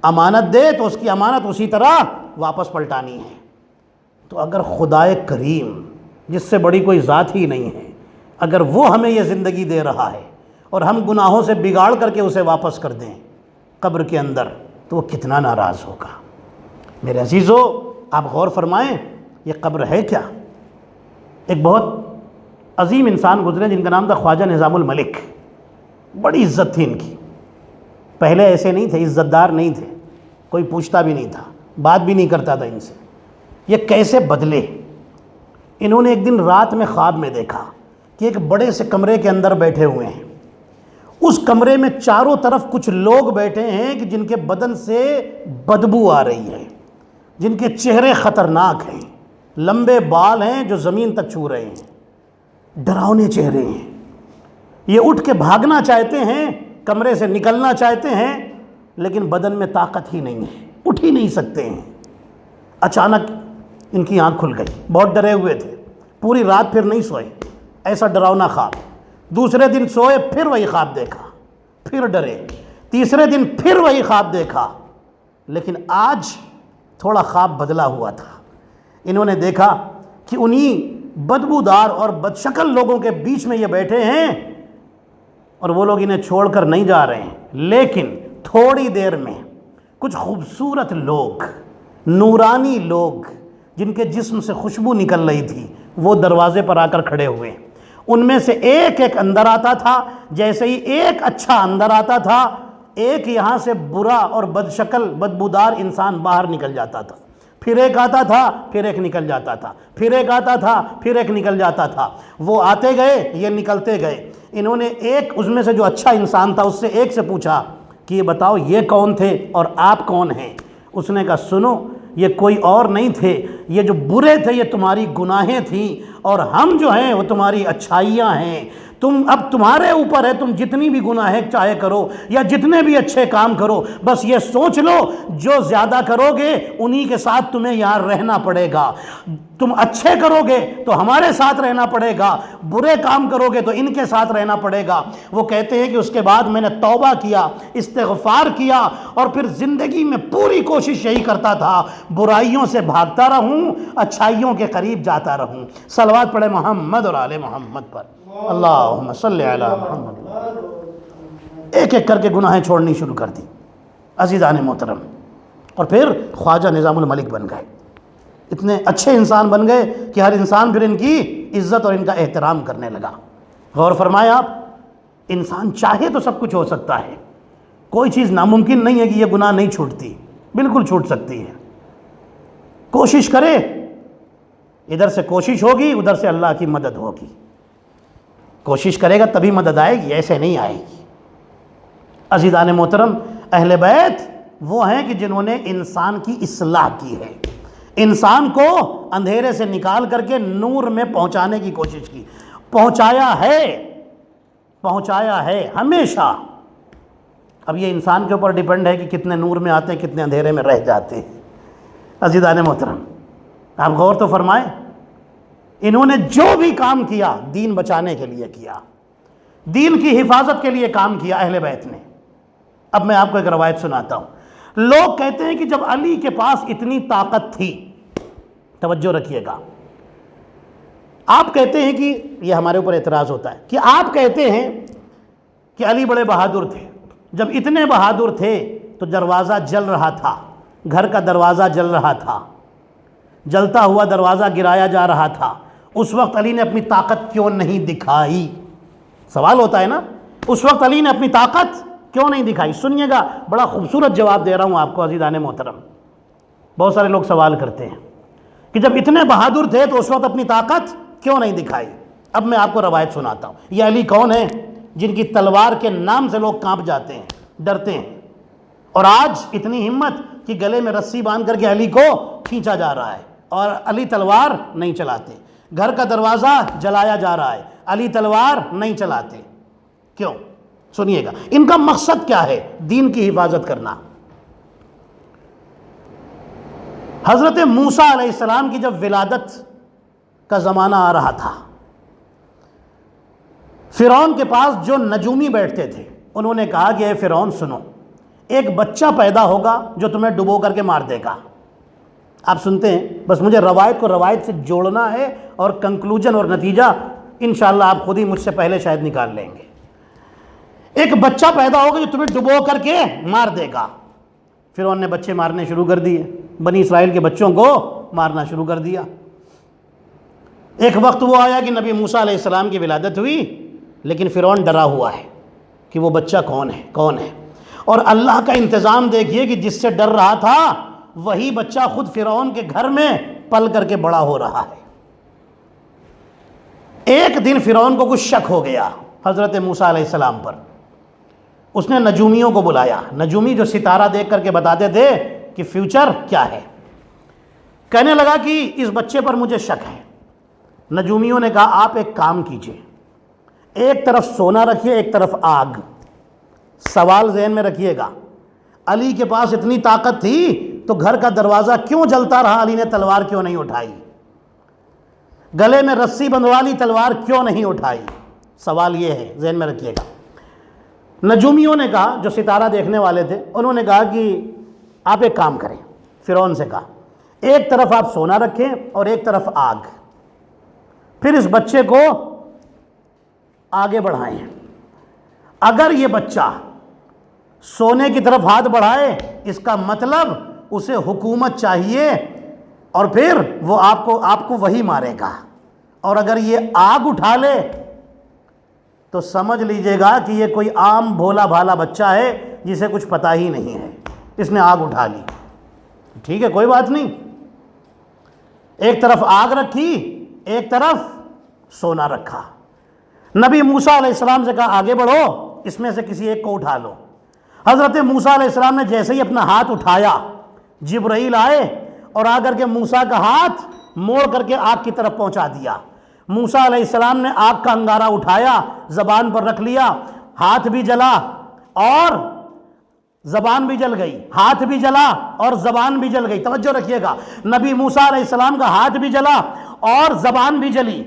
امانت دے تو اس کی امانت اسی طرح واپس پلٹانی ہے، تو اگر خدائے کریم جس سے بڑی کوئی ذات ہی نہیں ہے، اگر وہ ہمیں یہ زندگی دے رہا ہے اور ہم گناہوں سے بگاڑ کر کے اسے واپس کر دیں قبر کے اندر، تو وہ کتنا ناراض ہوگا۔ میرے عزیزو، آپ غور فرمائیں، یہ قبر ہے کیا؟ ایک بہت عظیم انسان گزرے جن کا نام تھا خواجہ نظام الملک، بڑی عزت تھی ان کی، پہلے ایسے نہیں تھے، عزت دار نہیں تھے، کوئی پوچھتا بھی نہیں تھا، بات بھی نہیں کرتا تھا ان سے۔ یہ کیسے بدلے؟ انہوں نے ایک دن رات میں خواب میں دیکھا کہ ایک بڑے سے کمرے کے اندر بیٹھے ہوئے ہیں، اس کمرے میں چاروں طرف کچھ لوگ بیٹھے ہیں کہ جن کے بدن سے بدبو آ رہی ہے، جن کے چہرے خطرناک ہیں، لمبے بال ہیں جو زمین تک چھو رہے ہیں، ڈراؤنے چہرے ہیں۔ یہ اٹھ کے بھاگنا چاہتے ہیں، کمرے سے نکلنا چاہتے ہیں، لیکن بدن میں طاقت ہی نہیں ہے، اٹھ ہی نہیں سکتے ہیں۔ اچانک ان کی آنکھ کھل گئی، بہت ڈرے ہوئے تھے، پوری رات پھر نہیں سوئے، ایسا ڈراؤنا خواب۔ دوسرے دن سوئے، پھر وہی خواب دیکھا، پھر ڈرے، تیسرے دن پھر وہی خواب دیکھا، لیکن آج تھوڑا خواب بدلا ہوا تھا۔ انہوں نے دیکھا کہ انہی بدبودار اور بدشکل لوگوں کے بیچ میں یہ بیٹھے ہیں اور وہ لوگ انہیں چھوڑ کر نہیں جا رہے ہیں، لیکن تھوڑی دیر میں کچھ خوبصورت لوگ، نورانی لوگ جن کے جسم سے خوشبو نکل رہی تھی، وہ دروازے پر آ کر کھڑے ہوئے۔ ان میں سے ایک ایک اندر آتا تھا، جیسے ہی ایک اچھا اندر آتا تھا، ایک یہاں سے برا اور بدشکل بدبودار انسان باہر نکل جاتا تھا، پھر ایک آتا تھا، پھر ایک نکل جاتا تھا، پھر ایک آتا تھا، پھر ایک نکل جاتا تھا۔ وہ آتے گئے، یہ نکلتے گئے۔ انہوں نے ایک اس میں سے جو اچھا انسان تھا اس سے ایک سے پوچھا کہ یہ بتاؤ یہ کون تھے اور آپ کون ہیں؟ اس نے کہا سنو، یہ کوئی اور نہیں تھے، یہ جو برے تھے یہ تمہاری گناہیں تھیں، اور ہم جو ہیں وہ تمہاری اچھائیاں ہیں۔ اب تمہارے اوپر ہے، تم جتنی بھی گناہیں چاہے کرو یا جتنے بھی اچھے کام کرو، بس یہ سوچ لو جو زیادہ کرو گے انہی کے ساتھ تمہیں یہاں رہنا پڑے گا۔ تم اچھے کرو گے تو ہمارے ساتھ رہنا پڑے گا، برے کام کرو گے تو ان کے ساتھ رہنا پڑے گا۔ وہ کہتے ہیں کہ اس کے بعد میں نے توبہ کیا، استغفار کیا، اور پھر زندگی میں پوری کوشش یہی کرتا تھا برائیوں سے بھاگتا رہوں، اچھائیوں کے قریب جاتا رہوں۔ صلوات پڑھے محمد اور آل محمد پر، اللہم صلی علی محمد۔ ایک ایک کر کے گناہیں چھوڑنی شروع کر دی عزیزان محترم، اور پھر خواجہ نظام الملک بن گئے، اتنے اچھے انسان بن گئے کہ ہر انسان پھر ان کی عزت اور ان کا احترام کرنے لگا۔ غور فرمائے آپ، انسان چاہے تو سب کچھ ہو سکتا ہے، کوئی چیز ناممکن نہیں ہے کہ یہ گناہ نہیں چھوٹتی، بالکل چھوٹ سکتی ہے۔ کوشش کرے، ادھر سے کوشش ہوگی، ادھر سے اللہ کی مدد ہوگی۔ کوشش کرے گا تبھی مدد آئے گی، ایسے نہیں آئے گی۔ عزیزان محترم، اہل بیت وہ ہیں کہ جنہوں نے انسان کی اصلاح کی ہے، انسان کو اندھیرے سے نکال کر کے نور میں پہنچانے کی کوشش کی، پہنچایا ہے ہمیشہ۔ اب یہ انسان کے اوپر ڈیپینڈ ہے کہ کتنے نور میں آتے ہیں، کتنے اندھیرے میں رہ جاتے ہیں۔ عزیزان محترم، آپ غور تو فرمائیں، انہوں نے جو بھی کام کیا دین بچانے کے لیے کیا، دین کی حفاظت کے لیے کام کیا اہل بیت نے۔ اب میں آپ کو ایک روایت سناتا ہوں. لوگ کہتے ہیں کہ جب علی کے پاس اتنی طاقت تھی، توجہ رکھیے گا، آپ کہتے ہیں کہ یہ ہمارے اوپر اعتراض ہوتا ہے کہ آپ کہتے ہیں کہ علی بڑے بہادر تھے. جب اتنے بہادر تھے تو دروازہ جل رہا تھا، گھر کا دروازہ جل رہا تھا، جلتا ہوا دروازہ گرایا جا رہا تھا، اس وقت علی نے اپنی طاقت کیوں نہیں دکھائی؟ سوال ہوتا ہے نا، اس وقت علی نے اپنی طاقت کیوں نہیں دکھائی؟ سنیے گا، بڑا خوبصورت جواب دے رہا ہوں آپ کو عزیزان محترم. بہت سارے لوگ سوال کرتے ہیں کہ جب اتنے بہادر تھے تو اس وقت اپنی طاقت کیوں نہیں دکھائی؟ اب میں آپ کو روایت سناتا ہوں. یہ علی کون ہیں جن کی تلوار کے نام سے لوگ کانپ جاتے ہیں، ڈرتے ہیں، اور آج اتنی ہمت کہ گلے میں رسی باندھ کر کے علی کو کھینچا جا رہا ہے اور علی تلوار نہیں چلاتے. گھر کا دروازہ جلایا جا رہا ہے، علی تلوار نہیں چلاتے. کیوں؟ سنیے گا، ان کا مقصد کیا ہے؟ دین کی حفاظت کرنا. حضرت موسیٰ علیہ السلام کی جب ولادت کا زمانہ آ رہا تھا، فرعون کے پاس جو نجومی بیٹھتے تھے انہوں نے کہا کہ اے فرعون سنو، ایک بچہ پیدا ہوگا جو تمہیں ڈبو کر کے مار دے گا. آپ سنتے ہیں، بس مجھے روایت کو روایت سے جوڑنا ہے اور کنکلوژن اور نتیجہ انشاءاللہ آپ خود ہی مجھ سے پہلے شاید نکال لیں گے. ایک بچہ پیدا ہوگا جو تمہیں ڈبو کر کے مار دے گا. فرعون نے بچے مارنے شروع کر دیے، بنی اسرائیل کے بچوں کو مارنا شروع کر دیا. ایک وقت وہ آیا کہ نبی موسیٰ علیہ السلام کی ولادت ہوئی، لیکن فرعون ڈرا ہوا ہے کہ وہ بچہ کون ہے. اور اللہ کا انتظام دیکھیے کہ جس سے ڈر رہا تھا وہی بچہ خود فرعون کے گھر میں پل کر کے بڑا ہو رہا ہے. ایک دن فرعون کو کچھ شک ہو گیا حضرت موسیٰ علیہ السلام پر. اس نے نجومیوں کو بلایا، نجومی جو ستارہ دیکھ کر کے بتاتے تھے کہ فیوچر کیا ہے. کہنے لگا کہ اس بچے پر مجھے شک ہے. نجومیوں نے کہا آپ ایک کام کیجئے، ایک طرف سونا رکھیے، ایک طرف آگ. سوال ذہن میں رکھیے گا، علی کے پاس اتنی طاقت تھی تو گھر کا دروازہ کیوں جلتا رہا؟ علی نے تلوار کیوں نہیں اٹھائی؟ گلے میں رسی بندھوا لی، تلوار کیوں نہیں اٹھائی؟ سوال یہ ہے، ذہن میں رکھیے گا. نجومیوں نے کہا، جو ستارہ دیکھنے والے تھے انہوں نے کہا کہ آپ ایک کام کریں. فرعون سے کہا ایک طرف آپ سونا رکھیں اور ایک طرف آگ، پھر اس بچے کو آگے بڑھائیں. اگر یہ بچہ سونے کی طرف ہاتھ بڑھائے اس کا مطلب اسے حکومت چاہیے اور پھر وہ آپ کو وہی مارے گا. اور اگر یہ آگ اٹھا لے تو سمجھ لیجئے گا کہ یہ کوئی عام بھولا بھالا بچہ ہے جسے کچھ پتہ ہی نہیں ہے. اس نے آگ اٹھا لی، ٹھیک ہے کوئی بات نہیں. ایک طرف آگ رکھی، ایک طرف سونا رکھا. نبی موسیٰ علیہ السلام سے کہا آگے بڑھو، اس میں سے کسی ایک کو اٹھا لو. حضرت موسیٰ علیہ السلام نے جیسے ہی اپنا ہاتھ اٹھایا، جبرائیل آئے اور آ کر کے موسیٰ کا ہاتھ موڑ کر کے آگ کی طرف پہنچا دیا. موسیٰ علیہ السلام نے آگ کا انگارہ اٹھایا، زبان پر رکھ لیا، ہاتھ بھی جلا اور زبان بھی جل گئی، ہاتھ بھی جلا اور زبان بھی جل گئی. توجہ رکھیے گا، نبی موسیٰ علیہ السلام کا ہاتھ بھی جلا اور زبان بھی جلی.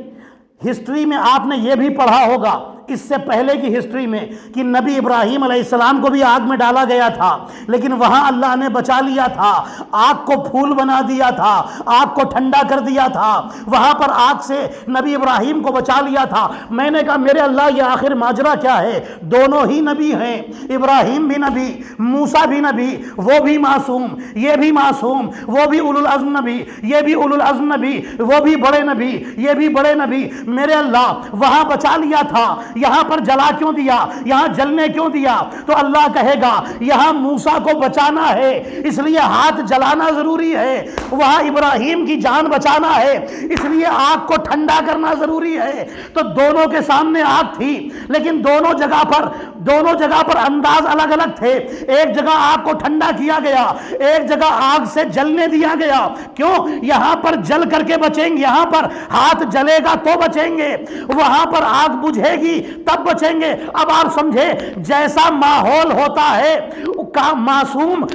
ہسٹری میں آپ نے یہ بھی پڑھا ہوگا اس سے پہلے کی ہسٹری میں کہ نبی ابراہیم علیہ السلام کو بھی آگ میں ڈالا گیا تھا، لیکن وہاں اللہ نے بچا لیا تھا، آگ کو پھول بنا دیا تھا، آگ کو ٹھنڈا کر دیا تھا، وہاں پر آگ سے نبی ابراہیم کو بچا لیا تھا. میں نے کہا میرے اللہ یہ آخر ماجرا کیا ہے؟ دونوں ہی نبی ہیں، ابراہیم بھی نبی، موسیٰ بھی نبی، وہ بھی معصوم، یہ بھی معصوم، وہ بھی اولو العزم نبی، یہ بھی اولو العزم نبی، وہ بھی بڑے نبی، یہ بھی بڑے نبی. میرے اللہ وہاں بچا لیا تھا، یہاں پر جلا کیوں دیا؟ یہاں جلنے کیوں دیا؟ تو اللہ کہے گا یہاں موسیٰ کو بچانا ہے اس لیے ہاتھ جلانا ضروری ہے، وہاں ابراہیم کی جان بچانا ہے اس لیے آگ کو ٹھنڈا کرنا ضروری ہے. تو دونوں کے سامنے آگ تھی، لیکن دونوں جگہ پر انداز الگ الگ تھے. ایک جگہ آگ کو ٹھنڈا کیا گیا، ایک جگہ آگ سے جلنے دیا گیا. کیوں؟ یہاں پر جل کر کے بچیں گے، یہاں پر ہاتھ جلے گا تو بچیں گے، وہاں پر آگ بجھے گی تب بچیں گے. اب آپ سمجھے، جیسا ماحول ہوتا ہے معصوم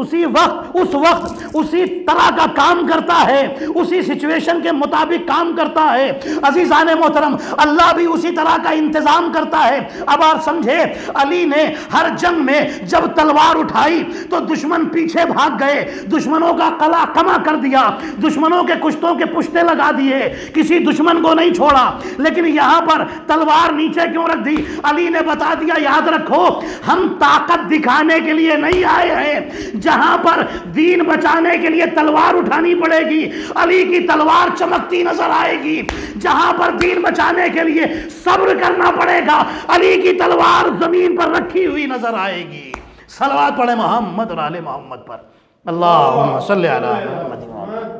اسی وقت اس وقت اسی طرح کا کام کرتا ہے، اسی سچویشن کے مطابق کام کرتا ہے۔ عزیزان محترم، اللہ بھی اسی طرح کا انتظام کرتا ہے۔ اب آپ سمجھے، علی نے ہر جنگ میں جب تلوار اٹھائی تو دشمن پیچھے بھاگ گئے، دشمنوں کا قلع کما کر دیا، دشمنوں کے کشتوں کے پشتے لگا دیے، کسی دشمن کو نہیں چھوڑا۔ لیکن یہاں پر تلوار نیچے کیوں رکھ دی؟ علی نے بتا دیا، یاد رکھو ہم طاقت دکھانے کے لیے نہیں آئے ہیں، جہاں پر دین بچانے کے لیے تلوار اٹھانی پڑے گی علی کی تلوار چمکتی نظر آئے گی، جہاں پر دین بچانے کے لیے صبر کرنا پڑے گا علی کی تلوار زمین پر رکھی ہوئی نظر آئے گی۔ صلوات پڑھیں محمد اور آل محمد پر، اللہم صلی علی محمد۔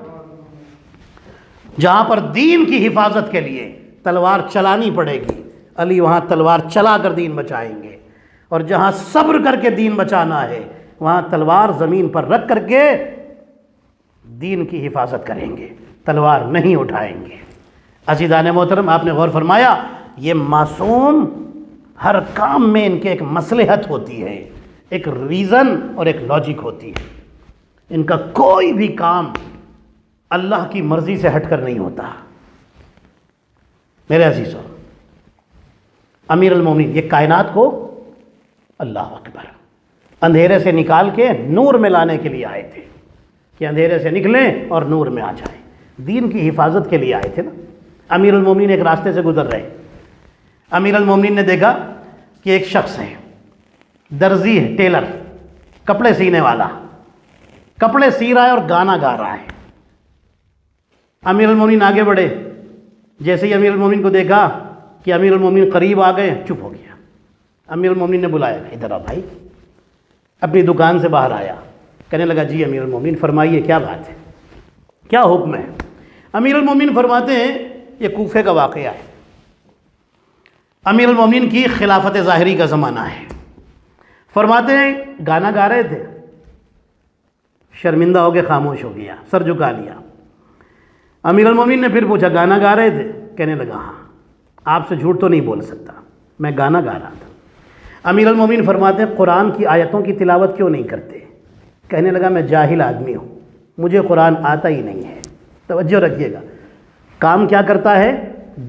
جہاں پر دین کی حفاظت کے لیے تلوار چلانی پڑے گی علی وہاں تلوار چلا کر دین بچائیں گے، اور جہاں صبر کر کے دین بچانا ہے وہاں تلوار زمین پر رکھ کر کے دین کی حفاظت کریں گے، تلوار نہیں اٹھائیں گے۔ عزیزان محترم، آپ نے غور فرمایا یہ معصوم ہر کام میں ان کے ایک مصلحت ہوتی ہے، ایک ریزن اور ایک لاجک ہوتی ہے، ان کا کوئی بھی کام اللہ کی مرضی سے ہٹ کر نہیں ہوتا۔ میرے عزیزوں، امیر المومنین یہ کائنات کو اللہ اکبر اندھیرے سے نکال کے نور میں لانے کے لیے آئے تھے، کہ اندھیرے سے نکلیں اور نور میں آ جائیں، دین کی حفاظت کے لیے آئے تھے نا۔ امیر المومنین ایک راستے سے گزر رہے، امیر المومنین نے دیکھا کہ ایک شخص ہے، درزی ہے، ٹیلر، کپڑے سینے والا، کپڑے سی رہا ہے اور گانا گا رہا ہے۔ امیر المومنین آگے بڑھے، جیسے ہی امیر المومنین کو دیکھا کہ امیر المومنین قریب آ گئے، چپ ہو گیا۔ امیر المومنین نے بلایا، ادھر آ بھائی، اپنی دکان سے باہر آیا، کہنے لگا جی امیر المومنین فرمائیے کیا بات ہے، کیا حکم ہے؟ امیر المومنین فرماتے ہیں یہ کوفے کا واقعہ ہے، امیر المومنین کی خلافت ظاہری کا زمانہ ہے۔ فرماتے ہیں گانا گا رہے تھے، شرمندہ ہو کے خاموش ہو گیا، سر جھکا لیا۔ امیر المومنین نے پھر پوچھا گانا گا رہے تھے؟ کہنے لگا ہاں، آپ سے جھوٹ تو نہیں بول سکتا، میں گانا گا رہا تھا۔ امیر المومنین فرماتے ہیں قرآن کی آیتوں کی تلاوت کیوں نہیں کرتے؟ کہنے لگا میں جاہل آدمی ہوں، مجھے قرآن آتا ہی نہیں ہے۔ توجہ رکھیے گا، کام کیا کرتا ہے؟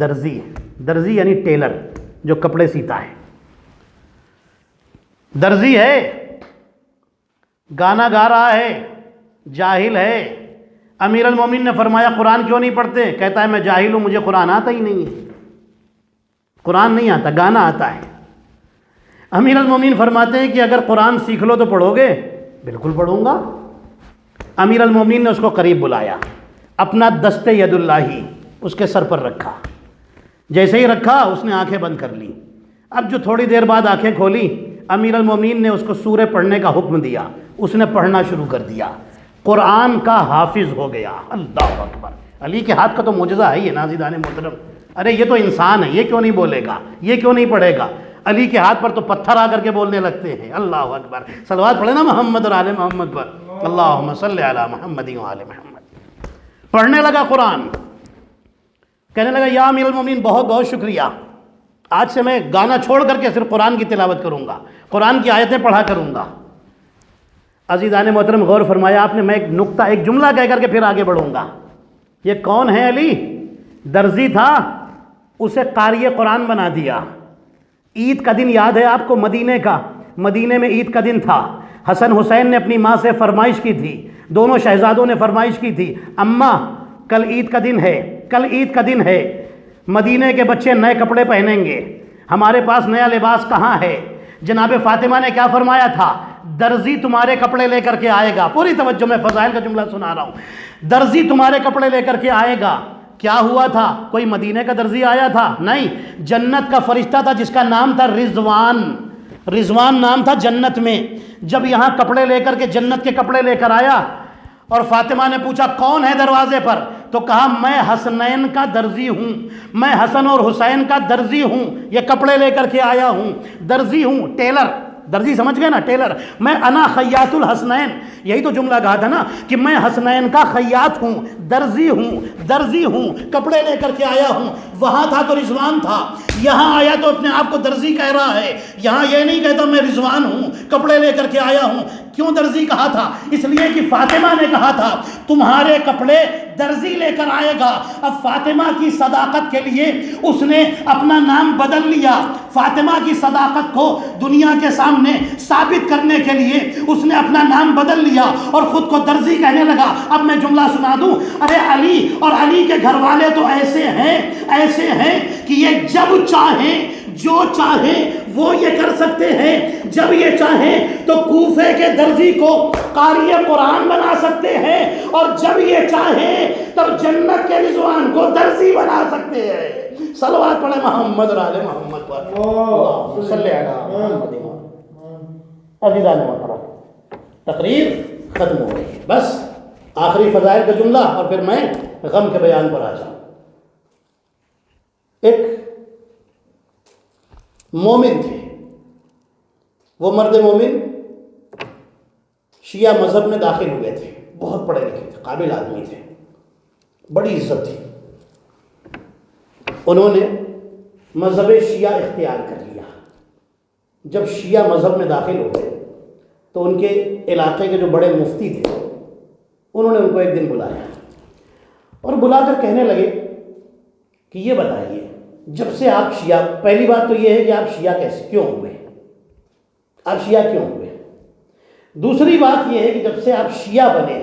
درزی، درزی یعنی ٹیلر جو کپڑے سیتا ہے، درزی ہے، گانا گا رہا ہے، جاہل ہے۔ امیر المومنین نے فرمایا قرآن کیوں نہیں پڑھتے؟ کہتا ہے میں جاہل ہوں، مجھے قرآن آتا ہی نہیں ہے، قرآن نہیں آتا، گانا آتا ہے۔ امیر المومنین فرماتے ہیں کہ اگر قرآن سیکھ لو تو پڑھو گے؟ بالکل پڑھوں گا۔ امیر المومنین نے اس کو قریب بلایا، اپنا دست ید اللہ اس کے سر پر رکھا، جیسے ہی رکھا اس نے آنکھیں بند کر لی۔ اب جو تھوڑی دیر بعد آنکھیں کھولی، امیر المومنین نے اس کو سورہ پڑھنے کا حکم دیا، اس نے پڑھنا شروع کر دیا، قرآن کا حافظ ہو گیا۔ اللہ اکبر، علی کے ہاتھ کا تو معجزہ ہے یہ ناظرین محترم۔ ارے یہ تو انسان ہے، یہ کیوں نہیں بولے گا، یہ کیوں نہیں پڑھے گا؟ علی کے ہاتھ پر تو پتھر آ کر کے بولنے لگتے ہیں۔ اللہ اکبر، صلوات پڑھے نا محمد اور آل محمد پر، اللہم صلی علی محمد و آل محمد۔ پڑھنے لگا قرآن، کہنے لگا یا امیر المومنین بہت بہت شکریہ، آج سے میں گانا چھوڑ کر کے صرف قرآن کی تلاوت کروں گا، قرآن کی آیتیں پڑھا کروں گا۔ عزیزان محترم غور فرمایا آپ نے، میں ایک نقطہ، ایک جملہ کہہ کر کے پھر آگے بڑھوں گا۔ یہ کون ہے؟ علی درزی تھا، اسے قاری قرآن بنا دیا۔ عید کا دن یاد ہے آپ کو، مدینے کا، مدینے میں عید کا دن تھا۔ حسن حسین نے اپنی ماں سے فرمائش کی تھی، دونوں شہزادوں نے فرمائش کی تھی، اماں کل عید کا دن ہے، کل عید کا دن ہے، مدینے کے بچے نئے کپڑے پہنیں گے، ہمارے پاس نیا لباس کہاں ہے؟ جناب فاطمہ نے کیا فرمایا تھا؟ درزی تمہارے کپڑے لے کر کے آئے گا۔ پوری توجہ، میں فضائل کا جملہ سنا رہا ہوں۔ درزی تمہارے کپڑے لے کر کے آئے گا۔ کیا ہوا تھا؟ کوئی مدینے کا درزی آیا تھا؟ نہیں، جنت کا فرشتہ تھا جس کا نام تھا رضوان، رضوان نام تھا جنت میں۔ جب یہاں کپڑے لے کر کے، جنت کے کپڑے لے کر آیا، اور فاطمہ نے پوچھا کون ہے دروازے پر؟ تو کہا میں حسنین کا درزی ہوں، میں حسن اور حسین کا درزی ہوں، یہ کپڑے لے کر کے آیا ہوں، درزی ہوں، ٹیلر، درزی سمجھ گئے نا، ٹیلر۔ میں انا خیاط الحسنین، یہی تو جملہ کہا تھا نا کہ میں حسنین کا خیاط ہوں، درزی ہوں، درزی ہوں، کپڑے لے کر کے آیا ہوں۔ وہاں تھا تو رضوان تھا، یہاں آیا تو اپنے آپ کو درزی کہہ رہا ہے، یہاں یہ نہیں کہتا میں رضوان ہوں، کپڑے لے کر کے آیا ہوں۔ کیوں درزی کہا تھا؟ اس لیے کہ فاطمہ نے کہا تھا تمہارے کپڑے درزی لے کر آئے گا۔ اب فاطمہ کی صداقت کے لیے اس نے اپنا نام بدل لیا۔ فاطمہ کی صداقت کو دنیا کے سامنے ثابت کرنے کے لیے اس نے اپنا نام بدل لیا اور خود کو درزی کہنے لگا۔ اب میں جملہ سنا دوں، ارے علی اور علی کے گھر والے تو ایسے ہیں کہ یہ جب چاہیں جو چاہیں وہ یہ کر سکتے ہیں۔ جب یہ چاہیں تو کوفے کے درزی کو قاری قرآن بنا سکتے ہیں، اور جب یہ چاہیں تب جنت کے رضوان کو درزی بنا سکتے ہیں۔ صلوات پڑھیں محمد اور آل محمد پر، اللہم صلی علی محمد۔ عزیزان محترم، تقریر ختم ہو گئی، بس آخری فضائل کا جملہ اور پھر میں غم کے بیان پر آ جاؤں۔ ایک مومن تھے، وہ مرد مومن شیعہ مذہب میں داخل ہوئے تھے، بہت پڑھے لکھے تھے، قابل آدمی تھے، بڑی عزت تھی۔ انہوں نے مذہب شیعہ اختیار کر لیا۔ جب شیعہ مذہب میں داخل ہوئے تو ان کے علاقے کے جو بڑے مفتی تھے انہوں نے ان کو ایک دن بلایا اور بلا کر کہنے لگے کہ یہ بتائیے، جب سے آپ شیعہ، پہلی بات تو یہ ہے کہ آپ شیعہ کیسے کیوں ہوئے، آپ شیعہ کیوں ہوئے؟ دوسری بات یہ ہے کہ جب سے آپ شیعہ بنے،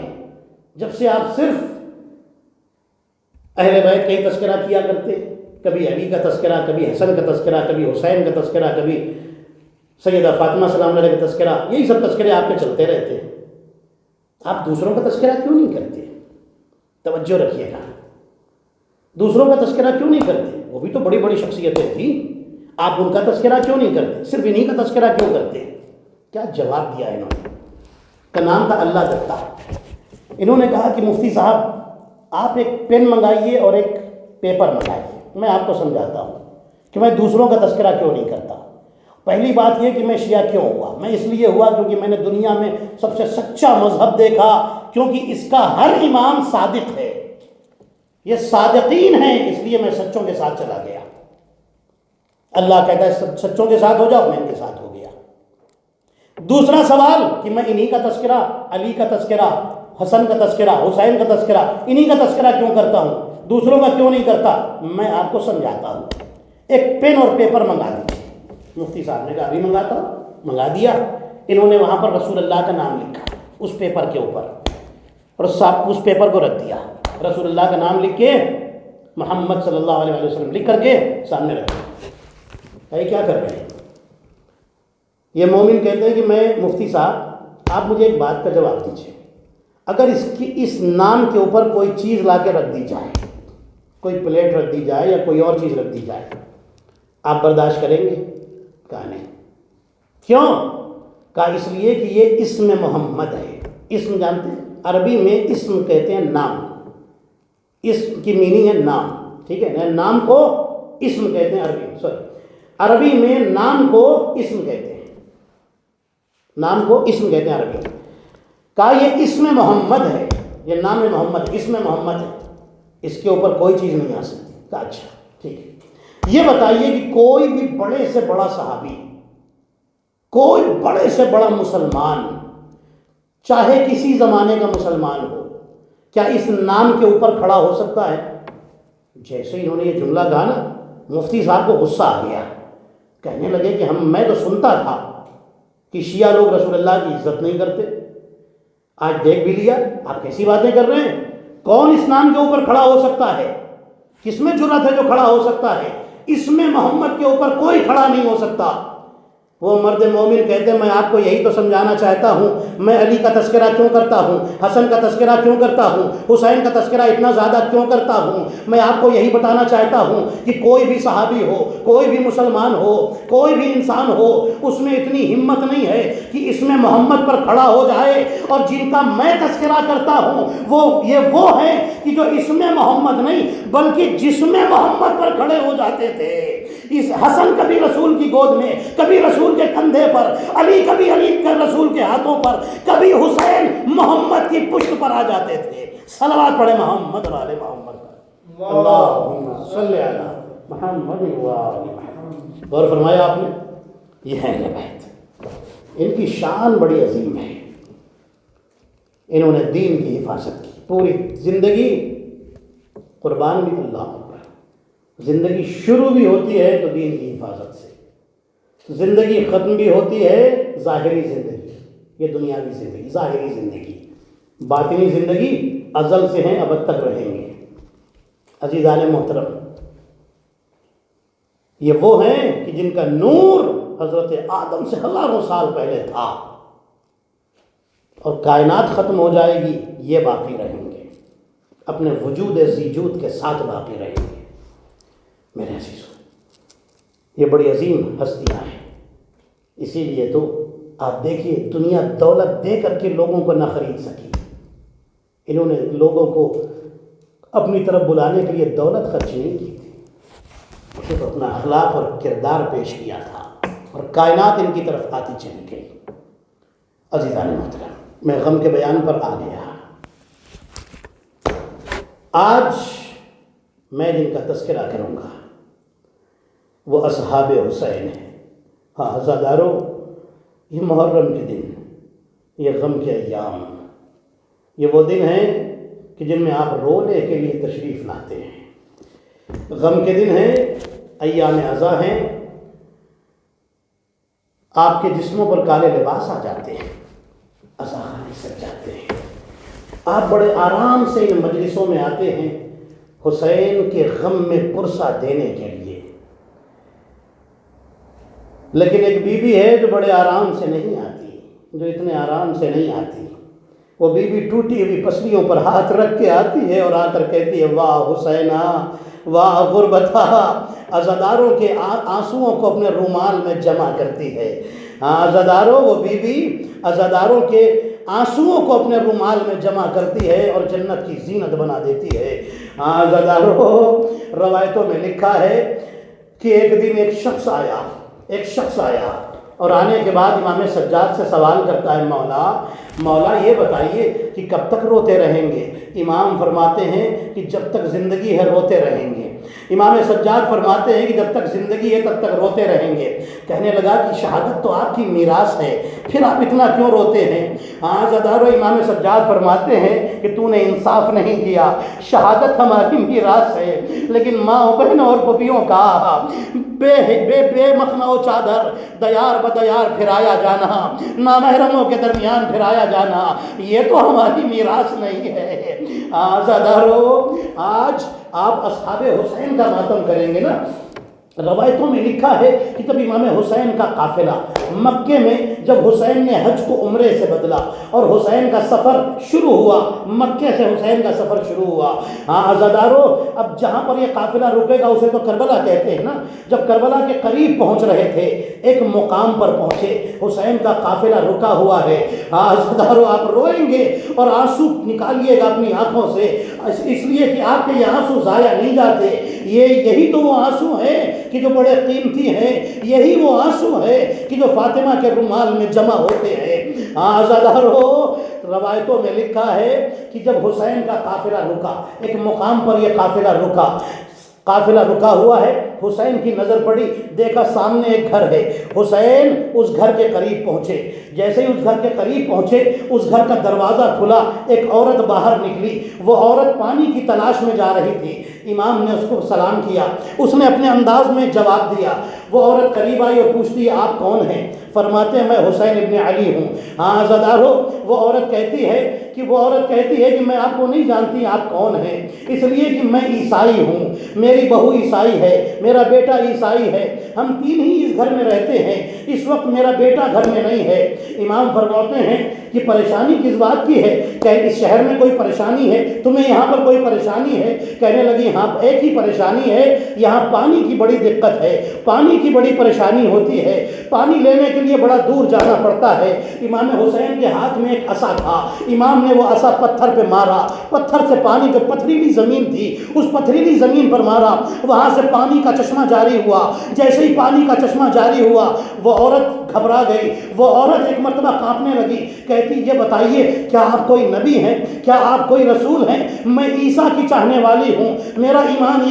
جب سے آپ صرف اہل بیت کا ہی تذکرہ کیا کرتے، کبھی علی کا تذکرہ، کبھی حسن کا تذکرہ، کبھی حسین کا تذکرہ، کبھی سیدہ فاطمہ سلام علیہ کا تذکرہ، یہی سب تذکرے آپ کے چلتے رہتے ہیں، آپ دوسروں کا تذکرہ کیوں نہیں کرتے؟ توجہ رکھیے گا، دوسروں کا تذکرہ کیوں نہیں کرتے؟ وہ بھی تو بڑی بڑی شخصیتیں تھیں، آپ ان کا تذکرہ کیوں نہیں کرتے؟ صرف انہی کا تذکرہ کیوں کرتے؟ کیا جواب دیا انہوں نے؟ کا نام تھا اللہ دتا۔ انہوں نے کہا کہ مفتی صاحب آپ ایک پین منگائیے اور ایک پیپر منگائیے، میں آپ کو سمجھاتا ہوں کہ میں دوسروں کا تذکرہ کیوں نہیں کرتا۔ پہلی بات یہ کہ میں شیعہ کیوں ہوا؟ میں اس لیے ہوا کیونکہ میں نے دنیا میں سب سے سچا مذہب دیکھا، کیونکہ اس کا ہر امام صادق ہے، یہ صادقین ہیں، اس لیے میں سچوں کے ساتھ چلا گیا۔ اللہ کہتا ہے سچوں کے ساتھ ہو جاؤ، میں ان کے ساتھ ہو گیا۔ دوسرا سوال کہ میں انہی کا تذکرہ، علی کا تذکرہ، حسن کا تذکرہ، حسین کا تذکرہ، انہی کا تذکرہ کیوں کرتا ہوں، دوسروں کا کیوں نہیں کرتا؟ میں آپ کو سمجھاتا ہوں۔ ایک پین اور پیپر منگا دیجیے۔ مفتی صاحب نے کہا ابھی منگاتا ہوں، منگا دیا۔ انہوں نے وہاں پر رسول اللہ کا نام لکھا اس پیپر کے اوپر، اور اس پیپر کو رکھ دیا، رسول اللہ کا نام لکھ کے محمد صلی اللہ علیہ وسلم لکھ کر کے سامنے رکھ دیا۔ یہ کیا کر رہے ہیں؟ یہ مومن کہتے ہیں کہ میں مفتی صاحب آپ مجھے ایک بات کا جواب دیجیے، اگر اس نام کے اوپر کوئی چیز لا کے رکھ دی جائے، کوئی پلیٹ رکھ دی جائے یا کوئی اور چیز رکھ دی جائے، آپ برداشت کریں گے؟ کہا نہیں۔ کیوں؟ کہا اس لیے کہ یہ اسم محمد ہے۔ اسم جانتے ہیں؟ عربی میں اسم کہتے ہیں نام، اسم کی میننگ ہے نام، ٹھیک ہے؟ نام کو اسم کہتے ہیں عربی میں نام کو اسم کہتے ہیں، نام کو اسم کہتے ہیں عربی میں۔ کہا یہ اسم محمد ہے، یہ نام محمد، اسم محمد ہے، اس کے اوپر کوئی چیز نہیں آ سکتی۔ کہا اچھا ٹھیک ہے، یہ بتائیے کہ کوئی بھی بڑے سے بڑا صحابی، کوئی بڑے سے بڑا مسلمان، چاہے کسی زمانے کا مسلمان ہو، کیا اس نام کے اوپر کھڑا ہو سکتا ہے؟ جیسے انہوں نے یہ جملہ کہا نا، مفتی صاحب کو غصہ آ گیا، کہنے لگے کہ میں تو سنتا تھا کہ شیعہ لوگ رسول اللہ کی عزت نہیں کرتے، آج دیکھ بھی لیا آپ کیسی باتیں کر رہے ہیں۔ کون اس نام کے اوپر کھڑا ہو سکتا ہے؟ کس میں جرأت ہے جو کھڑا ہو سکتا ہے؟ اس میں محمد کے اوپر کوئی کھڑا نہیں ہو سکتا۔ وہ مرد مومن کہتے ہیں میں آپ کو یہی تو سمجھانا چاہتا ہوں، میں علی کا تذکرہ کیوں کرتا ہوں، حسن کا تذکرہ کیوں کرتا ہوں، حسین کا تذکرہ اتنا زیادہ کیوں کرتا ہوں؟ میں آپ کو یہی بتانا چاہتا ہوں کہ کوئی بھی صحابی ہو، کوئی بھی مسلمان ہو، کوئی بھی انسان ہو، اس میں اتنی ہمت نہیں ہے کہ اس میں محمد پر کھڑا ہو جائے، اور جن کا میں تذکرہ کرتا ہوں وہ ہیں کہ جو اس میں محمد نہیں بلکہ جسم محمد پر کھڑے ہو جاتے تھے۔ اس حسن کبھی رسول کی گود میں، کبھی رسول کے کندھے پر، علی کبھی علی کے رسول کے ہاتھوں پر، کبھی حسین محمد کی پشت پر آ جاتے تھے۔ صلوات پڑھے محمد اور آل محمد پر، اللہم صلی علی محمد و آل محمد۔ غور فرمایا آپ نے، یہ ہے اہل بیت، ان کی شان بڑی عظیم ہے۔ انہوں نے دین کی حفاظت کی، پوری زندگی قربان بھی اللہ اکبر، زندگی شروع بھی ہوتی ہے تو دین کی حفاظت سے، زندگی ختم بھی ہوتی ہے ظاہری زندگی، یہ دنیاوی زندگی، ظاہری زندگی، باطنی زندگی ازل سے ہیں ابد تک رہیں گے۔ عزیزان محترم، یہ وہ ہیں کہ جن کا نور حضرت آدم سے ہزاروں سال پہلے تھا، اور کائنات ختم ہو جائے گی یہ باقی رہیں گے، اپنے وجود ذیجود کے ساتھ باقی رہیں گے۔ میرے عزیزوں، یہ بڑی عظیم ہستیاں ہیں، اسی لیے تو آپ دیکھیے دنیا دولت دے کر کے لوگوں کو نہ خرید سکی، انہوں نے لوگوں کو اپنی طرف بلانے کے لیے دولت خرچ نہیں کی تھی، صرف اپنا اخلاق اور کردار پیش کیا تھا، اور کائنات ان کی طرف آتی چلی گئی۔ عزیزان محترم، میں غم کے بیان پر آ گیا۔ آج میں جن کا تذکرہ کروں گا وہ اصحاب حسین ہیں۔ ہاں عزادارو، یہ محرم کے دن، یہ غم کے ایام، یہ وہ دن ہیں کہ جن میں آپ رونے کے لیے تشریف لاتے ہیں، غم کے دن ہیں، ایام عزا ہیں، آپ کے جسموں پر کالے لباس آ جاتے ہیں، عزا خانے سج جاتے ہیں، آپ بڑے آرام سے ان مجلسوں میں آتے ہیں حسین کے غم میں پرسہ دینے کے لیے۔ لیکن ایک بی بی ہے جو بڑے آرام سے نہیں آتی، جو اتنے آرام سے نہیں آتی، وہ بی بی ٹوٹی ہوئی پسلیوں پر ہاتھ رکھ کے آتی ہے اور آ کر کہتی ہے واہ حسینہ واہ غربتہ، عزاداروں کے آنسوؤں کو اپنے رومال میں جمع کرتی ہے۔ عزاداروں، وہ بی بی عزاداروں کے آنسوؤں کو اپنے رومال میں جمع کرتی ہے اور جنت کی زینت بنا دیتی ہے۔ عزاداروں، روایتوں میں لکھا ہے کہ ایک دن ایک شخص آیا اور آنے کے بعد امام سجاد سے سوال کرتا ہے، مولا یہ بتائیے کہ کب تک روتے رہیں گے؟ امام فرماتے ہیں کہ جب تک زندگی ہے روتے رہیں گے۔ امام سجاد فرماتے ہیں کہ جب تک زندگی ہے تب تک روتے رہیں گے۔ کہنے لگا کہ شہادت تو آپ کی میراث ہے، پھر آپ اتنا کیوں روتے ہیں؟ عزادارو، امام سجاد فرماتے ہیں کہ تو نے انصاف نہیں کیا، شہادت ہماری میراث ہے، لیکن ماں بہن اور پھوپھیوں کا بے مخنہ و چادر دیار بدیار پھرایا جانا، نامحرموں کے درمیان پھرایا جانا، یہ تو ہماری میراث نہیں ہے۔ عزادارو، آج آپ اصحاب حسین کا ماتم کریں گے نا، روایتوں میں لکھا ہے کہ جب امام حسین کا قافلہ مکے میں، جب حسین نے حج کو عمرے سے بدلا اور حسین کا سفر شروع ہوا، مکے سے حسین کا سفر شروع ہوا۔ عزادارو، اب جہاں پر یہ قافلہ رکے گا اسے تو کربلا کہتے ہیں نا، جب کربلا کے قریب پہنچ رہے تھے، ایک مقام پر پہنچے، حسین کا قافلہ رکا ہوا ہے۔ عزادارو، آپ روئیں گے اور آنسو نکالیے گا اپنی آنکھوں سے، اس لیے کہ آپ کے یہ آنسو ضائع نہیں جاتے، یہی تو وہ آنسو ہیں کہ جو بڑے قیمتی ہیں، یہی وہ آنسو ہے کہ جو فاطمہ کے رومال میں جمع ہوتے ہیں۔ عزادارو، روایتوں میں لکھا ہے کہ جب حسین کا قافلہ رکا، ایک مقام پر یہ قافلہ رکا ہوا ہے، حسین کی نظر پڑی، دیکھا سامنے ایک گھر ہے، حسین اس گھر کے قریب پہنچے، جیسے ہی اس گھر کے قریب پہنچے اس گھر کا دروازہ کھلا، ایک عورت باہر نکلی، وہ عورت پانی کی تلاش میں جا رہی تھی۔ امام نے اس کو سلام کیا، اس نے اپنے انداز میں جواب دیا، وہ عورت قریب آئی اور پوچھتی ہے آپ کون ہیں؟ فرماتے ہیں میں حسین ابن علی ہوں۔ عزادارو، وہ عورت کہتی ہے کہ میں آپ کو نہیں جانتی آپ کون ہیں، اس لیے کہ میں عیسائی ہوں، میری بہو عیسائی ہے، میرا بیٹا عیسائی ہے، ہم تین ہی اس گھر میں رہتے ہیں، اس وقت میرا بیٹا گھر میں نہیں ہے۔ امام فرماتے ہیں کہ پریشانی کس بات کی ہے؟ کہ اس شہر میں کوئی پریشانی ہے؟ تمہیں یہاں پر کوئی پریشانی ہے؟ کہنے لگی ہاں ایک ہی پریشانی ہے، یہاں پانی کی بڑی دقت ہے، پانی کی بڑی پریشانی ہوتی ہے، پانی لینے کے لیے بڑا دور جانا پڑتا ہے۔ امام حسین کے ہاتھ میں ایک عصا تھا، امام نے وہ عصا پتھر پہ مارا، پتھر سے پانی، جو پتھریلی زمین تھی اس پتھریلی زمین پر مارا، وہاں سے پانی کا چشمہ جاری ہوا۔ جیسے ہی پانی کا چشمہ جاری ہوا وہ عورت گھبرا گئی. وہ عورت ایک مرتبہ کانپنے لگی, کہتی یہ بتائیے کیا آپ کوئی نبی ہیں, کیا آپ کوئی رسول ہیں؟ میں عیسیٰ کی چاہنے والی ہوں. میرا ایمان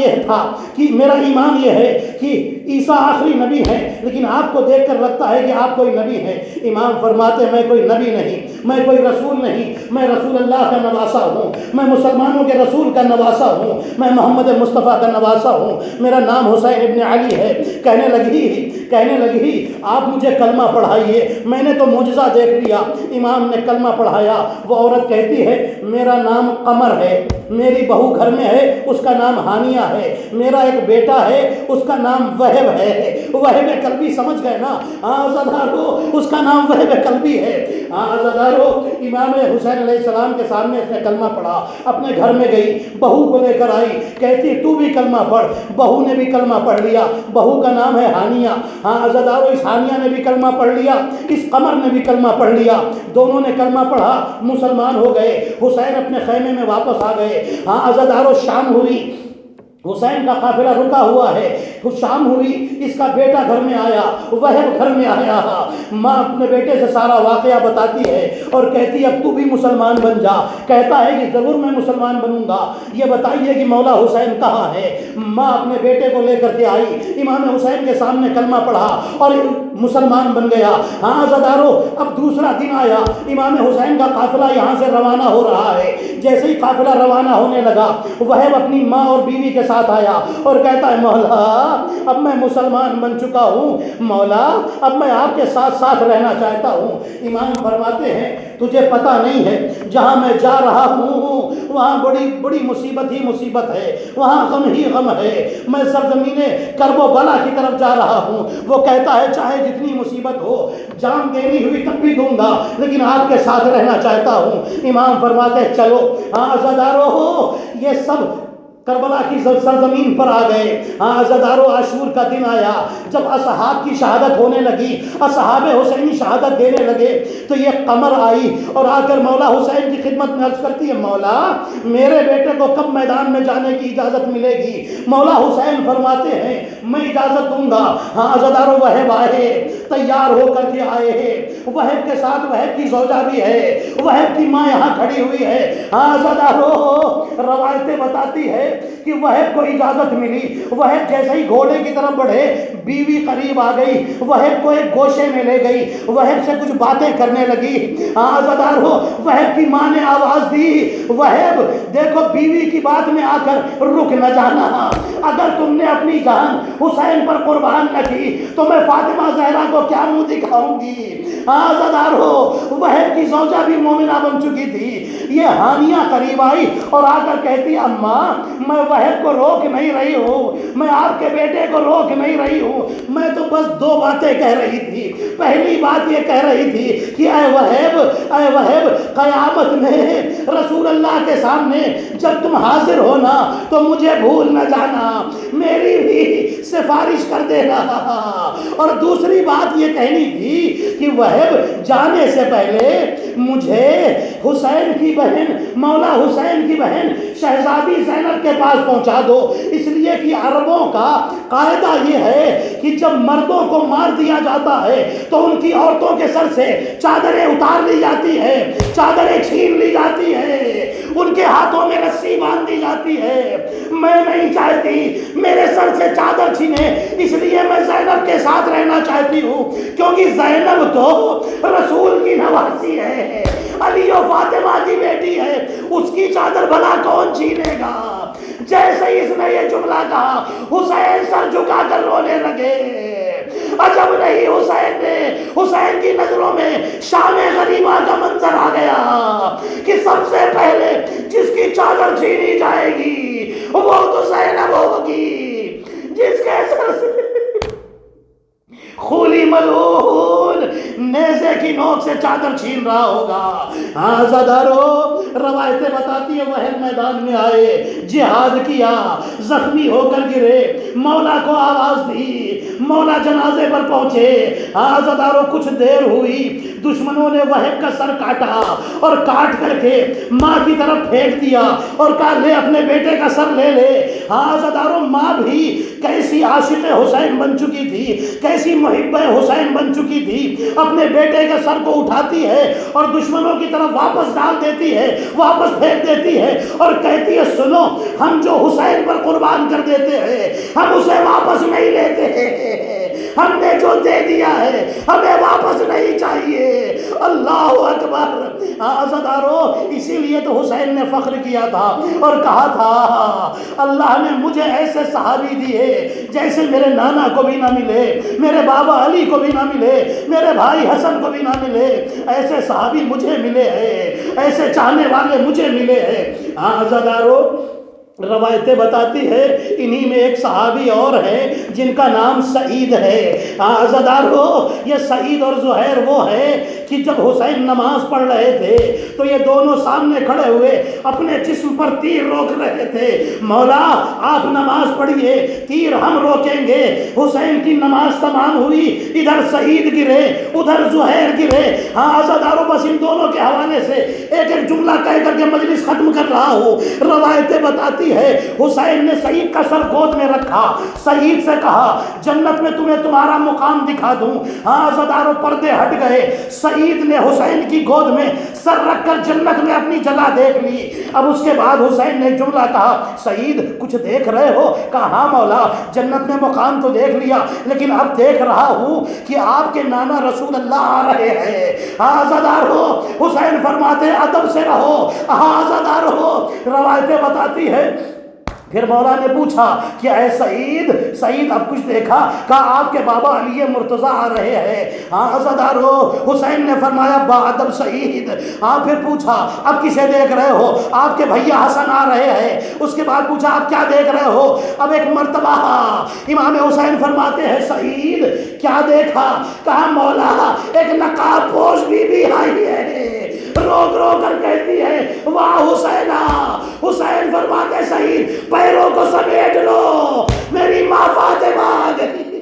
یہ ہے کہ عیسیٰ آخری نبی ہیں, لیکن آپ کو دیکھ کر لگتا ہے کہ آپ کوئی نبی ہیں. امام فرماتے میں کوئی نبی نہیں, میں کوئی رسول نہیں, میں رسول اللہ کا نواسا ہوں, میں مسلمانوں کے رسول کا نواسا ہوں, میں محمد مصطفیٰ کا نواسا ہوں, میرا نام حسین ابن علی ہے. کہنے لگی آپ مجھے کلمہ پڑھائیے, میں نے تو معجزہ دیکھ لیا. امام نے کلمہ پڑھایا. وہ عورت کہتی ہے میرا نام قمر ہے, میری بہو گھر میں ہے, اس کا نام ہانیہ ہے, میرا ایک بیٹا ہے, اس کا نام وہب ہے. وہب قلبی سمجھ گئے نا, عزادارو اس کا نام وہب قلبی ہے. عزادارو امام حسین علیہ السلام کے سامنے اس نے کلمہ پڑھا. اپنے گھر میں گئی, بہو کو لے کر آئی, کہتی تو بھی کلمہ پڑھ. بہو نے بھی کلمہ پڑھ لیا. بہو کا نام ہے ہانیہ. عزادارو اس ہانیہ نے بھی کلمہ پڑھ لیا, اس قمر نے بھی کلمہ پڑھ لیا. دونوں نے کلمہ پڑھا, مسلمان ہو گئے. حسین اپنے خیمے میں واپس آ گئے. عزادارو شام ہوئی, حسین کا قافلہ رکا ہوا ہے. شام ہوئی, اس کا بیٹا گھر میں آیا, وہب گھر میں آیا. ماں اپنے بیٹے سے سارا واقعہ بتاتی ہے اور کہتی اب تو بھی مسلمان بن جا. کہتا ہے کہ ضرور میں مسلمان بنوں گا, یہ بتائیے کہ مولا حسین کہاں ہے. ماں اپنے بیٹے کو لے کر کے آئی, امام حسین کے سامنے کلمہ پڑھا اور مسلمان بن گیا. عزادارو اب دوسرا دن آیا, امام حسین کا قافلہ یہاں سے روانہ ہو رہا ہے. جیسے ہی قافلہ روانہ ہونے لگا, وہب اپنی ماں اور بیوی کے ساتھ آیا اور کہتا ہے مولا اب میں مسلمان بن چکا ہوں, مولا اب میں آپ کے ساتھ ساتھ رہنا چاہتا ہوں. امام فرماتے ہیں تجھے پتہ نہیں ہے جہاں میں جا رہا ہوں وہاں بڑی بڑی مصیبت ہی مصیبت ہے, وہاں غم ہی غم ہے. میں سرزمین کرب و بلا کی طرف جا رہا ہوں. وہ کہتا ہے چاہے جتنی مصیبت ہو, جان دینی ہوئی تب بھی دوں گا, لیکن آپ کے ساتھ رہنا چاہتا ہوں. امام فرماتے ہیں چلو. عزادارو یہ سب کربلا کی سرزمین پر آ گئے. عزادارو عاشور کا دن آیا, جب اصحاب کی شہادت ہونے لگی, اصحاب حسینی شہادت دینے لگے, تو یہ قمر آئی اور آ کر مولا حسین کی خدمت میں عرض کرتی ہے مولا میرے بیٹے کو کب میدان میں جانے کی اجازت ملے گی. مولا حسین فرماتے ہیں میں اجازت دوں گا. عزادارو وہب آئے, تیار ہو کر کے آئے ہیں. وہب کے ساتھ وہب کی زوجہ بھی ہے, وہب کی ماں یہاں کھڑی ہوئی ہے. عزادارو روایتیں بتاتی ہے کہ وہب کو اجازت ملی. وہب جیسے ہی گھوڑے کی طرف بڑھے, بیوی قریب آ گئی, وہب کو ایک گوشے میں لے گئی, وہب سے کچھ باتیں کرنے لگی. عزادارو وہب کی ماں نے آواز دی وہب دیکھو بیوی کی بات میں آ کر رک نہ جانا, اگر تم نے اپنی جان حسین پر قربان نہ کی تو میں فاطمہ زہرا کو کیا منہ دکھاؤں گی. عزادارو وہب کی زوجہ بھی مومنہ بن چکی تھی. یہ ہانیہ قریب آئی اور آ کر کہتی اماں میں وہب کو روک نہیں رہی ہوں, میں آپ کے بیٹے کو روک نہیں رہی ہوں, میں تو بس دو باتیں کہہ رہی تھی. پہلی بات یہ کہہ رہی تھی کہ اے وہب قیامت میں رسول اللہ کے سامنے جب تم حاضر ہونا تو مجھے بھول نہ جانا, میری بھی سفارش کر دینا. اور دوسری بات یہ کہنی تھی کہ وہب جانے سے پہلے مجھے حسین کی بہن, مولا حسین کی بہن شہزادی زینب کے پاس پہنچا دو, اس لیے کہ عربوں کا قاعدہ یہ ہے کہ جب مردوں کو مار دیا جاتا ہے تو ان کی عورتوں کے سر سے چادریں اتار لی جاتی ہے, چادریں چھین لی جاتی ہے, ان کے ہاتھوں میں رسی باندھ دی جاتی ہے. میں نہیں چاہتی میرے سر سے چادر چھینے, اس لیے میں زینب کے ساتھ رہنا چاہتی ہوں, کیونکہ زینب تو رسول کی نواسی ہے, علی و فاطمہ کی بیٹی ہے, اس کی چادر بھلا کون چھینے گا. جیسے ہی اس نے یہ جملہ کہا حسین سر جھکا کر رونے لگے. عجب نہیں, حسین کی نظروں میں شام غریبہ کا منظر آ گیا کہ سب سے پہلے جس کی چادر چھینی جائے گی وہ تو زینب ہوگی, جس کے سر سے خولی ملعون نیزے کی نوک سے چادر چھین رہا ہوگا. عزادارو روایتیں بتاتی ہے وہ میدان میں آئے، جہاد کیا، زخمی ہو کر گرے، مولا کو آواز دی، مولا جنازے پر پہنچے، عزادارو کچھ دیر ہوئی، دشمنوں نے وہب کا سر کاٹا اور کاٹ کر کے ماں کی طرف پھینک دیا اور کہا لے اپنے بیٹے کا سر لے لے۔ عزادارو ماں بھی کیسی عاشق حسین بن چکی تھی، کیسی محب حسین بن چکی تھی، اپنے بیٹے کے سر کو اٹھاتی ہے اور دشمنوں کی طرف واپس ڈال دیتی ہے، واپس پھینک دیتی ہے اور کہتی ہے سنو، ہم جو حسین پر قربان کر دیتے ہیں ہم اسے واپس نہیں لیتے ہیں، ہم نے جو دے دیا ہے ہمیں واپس نہیں چاہیے۔ اللہ اکبر۔ عزادارو اسی لیے تو حسین نے فخر کیا تھا اور کہا تھا اللہ نے مجھے ایسے صحابی دیے جیسے میرے نانا کو بھی نہ ملے، میرے بابا علی کو بھی نہ ملے، میرے بھائی حسن کو بھی نہ ملے، ایسے صحابی مجھے ملے ہیں، ایسے چاہنے والے مجھے ملے ہیں۔ عزادارو روایتیں بتاتی ہے انہی میں ایک صحابی اور ہے جن کا نام سعید ہے۔ عزادارو یہ سعید اور زہیر وہ ہے کہ جب حسین نماز پڑھ رہے تھے تو یہ دونوں سامنے کھڑے ہوئے اپنے جسم پر تیر روک رہے تھے، مولا آپ نماز پڑھیے تیر ہم روکیں گے۔ حسین کی نماز تمام ہوئی، ادھر سعید گرے ادھر زہیر گرے۔ عزادارو بس ان دونوں کے حوالے سے ایک ایک جملہ کہہ کر کے مجلس ختم کر رہا ہوں۔ روایتیں بتاتی ہے حسین نے سعید کا سر گود میں رکھا، سعید سے کہا جنت میں تمہیں تمہارا مقام دکھا دوں۔ عزادارو پردے ہٹ گئے، سعید نے حسین کی گود میں سر رکھ کر جنت میں اپنی جگہ دیکھ لی۔ اب اس کے بعد حسین نے ایک جملہ کہا سعید کچھ دیکھ رہے ہو؟ کہا ہاں مولا جنت میں مقام تو دیکھ لیا لیکن اب دیکھ رہا ہوں کہ آپ کے نانا رسول اللہ آ رہے ہیں۔ عزادارو حسین فرماتے ادب سے رہو۔ عزادارو روایتیں بتاتی ہے پھر مولا نے پوچھا کہ اے سعید، سعید اب کچھ دیکھا؟ کہا آپ کے بابا علی مرتضیٰ آ رہے ہیں۔ عزادارو حسین نے فرمایا با ادب سعید۔ پھر پوچھا اب کسے دیکھ رہے ہو؟ آپ کے بھیا حسن آ رہے ہیں۔ اس کے بعد پوچھا آپ کیا دیکھ رہے ہو؟ اب ایک مرتبہ امام حسین فرماتے ہیں سعید کیا دیکھا؟ کہا مولا ایک نقاب پوش بی بی آئی ہے، روک رو کر کہتی ہے واہ حسینہ۔ حسین فرماتے سعید پیروں کو سمیٹ لو، میری ماں فاطمہ آ گئی،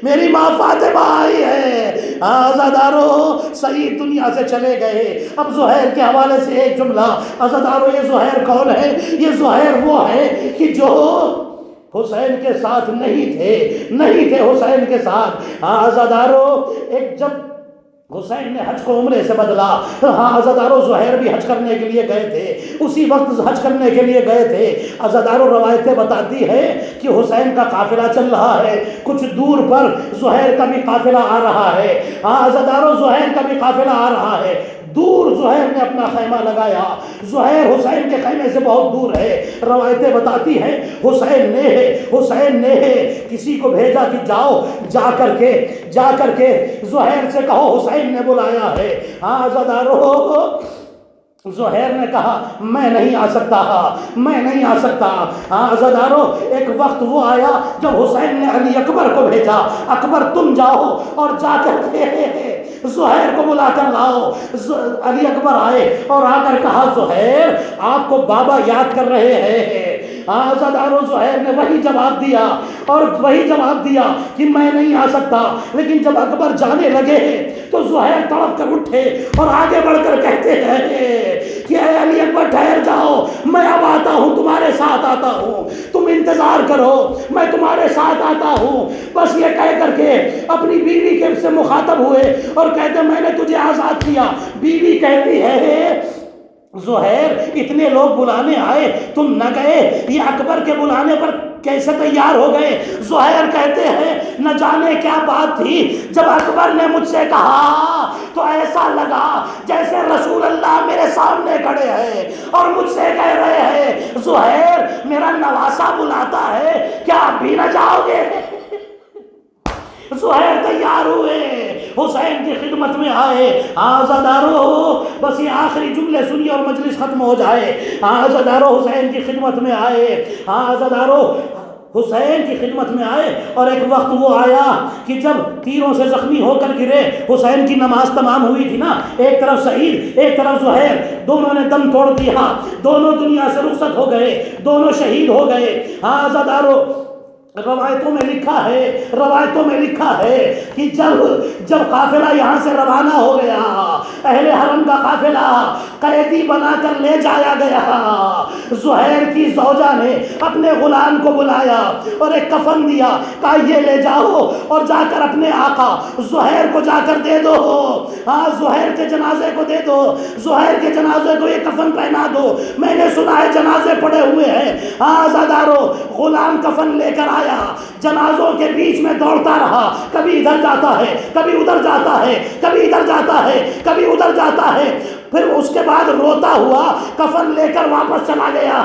میری ماں فاطمہ آئی ہے۔ عزادارو سعید دنیا سے چلے گئے۔ اب زہیر کے حوالے سے ایک جملہ۔ عزادارو یہ زہیر کون ہے؟ یہ زہیر وہ ہے کہ جو حسین کے ساتھ نہیں تھے حسین کے ساتھ۔ عزادارو ایک جب حسین نے حج کو عمرے سے بدلا، عزادارو زہیر بھی حج کرنے کے لیے گئے تھے، اسی وقت حج کرنے کے لیے گئے تھے۔ عزادارو روایتیں بتاتی ہے کہ حسین کا قافلہ چل رہا ہے، کچھ دور پر زہیر کا بھی قافلہ آ رہا ہے۔ عزادارو زہیر کا بھی قافلہ آ رہا ہے، دور زہیر نے اپنا خیمہ لگایا، زہیر حسین کے خیمے سے بہت دور ہے۔ روایتیں بتاتی ہیں حسین نے کسی کو بھیجا کہ جا کر کے زہیر سے کہو حسین نے بلایا ہے۔ عزادارو زہیر نے کہا میں نہیں آ سکتا۔ عزادارو ایک وقت وہ آیا جب حسین نے علی اکبر کو بھیجا، اکبر تم جاؤ اور جا کر کے زہیر کو بلا کر لاؤ۔ علی اکبر آئے اور آ کر کہا زہیر آپ کو بابا یاد کر رہے ہیں۔ عزادارو زہیر نے وہی جواب دیا کہ میں نہیں آ سکتا۔ لیکن جب اکبر جانے لگے تو زہیر تڑپ کر اٹھے اور آگے بڑھ کر کہتے ہیں کہ اے علی اکبر ٹھہر جاؤ، میں اب آتا ہوں، تمہارے ساتھ آتا ہوں، تم انتظار کرو، میں تمہارے ساتھ آتا ہوں۔ بس یہ کہہ کر کے اپنی بیوی کے سے مخاطب ہوئے اور کہتے میں نے تجھے آزاد کیا۔ بیوی کہتی ہے زہیر اتنے لوگ بلانے آئے تم نہ گئے، یہ اکبر کے بلانے پر کیسے تیار ہو گئے؟ زہیر کہتے ہیں نہ جانے کیا بات تھی، جب اکبر نے مجھ سے کہا تو ایسا لگا جیسے رسول اللہ میرے سامنے کھڑے ہیں اور مجھ سے کہہ رہے ہیں زہیر میرا نواسا بلاتا ہے، کیا آپ بھی نہ جاؤ گے؟ زہیر تیار ہوئے، حسین کی خدمت میں آئے۔ عزادارو بس یہ آخری جملے سنیے اور مجلس ختم ہو جائے۔ عزادارو حسین کی خدمت میں آئے۔ عزادارو حسین کی خدمت میں آئے، اور ایک وقت وہ آیا کہ جب تیروں سے زخمی ہو کر گرے، حسین کی نماز تمام ہوئی تھی نا، ایک طرف سعید ایک طرف زہیر، دونوں نے دم توڑ دیا، دونوں دنیا سے رخصت ہو گئے، دونوں شہید ہو گئے۔ ہاں عزادارو، روایتوں میں لکھا ہے کہ جب قافلہ یہاں سے روانہ ہو گیا، اہل حرم کا قافلہ قیدی بنا کر لے جایا گیا، زہیر کی زوجہ نے اپنے غلام کو بلایا اور ایک کفن دیا، کہا یہ لے جاؤ اور جا کر اپنے آقا زہیر کو جا کر دے دو، ہاں زہیر کے جنازے کو دے دو، زہیر کے جنازے کو یہ کفن پہنا دو، میں نے سنا ہے جنازے پڑے ہوئے ہیں۔ ہاں عزادارو، غلام کفن لے کر آیا، جنازوں کے بیچ میں دوڑتا رہا، کبھی ادھر جاتا ہے، کبھی ادھر جاتا ہے، کبھی ادھر جاتا ہے، کبھی ادھر جاتا ہے، پھر اس کے بعد روتا ہوا کفن لے کر واپس چلا گیا۔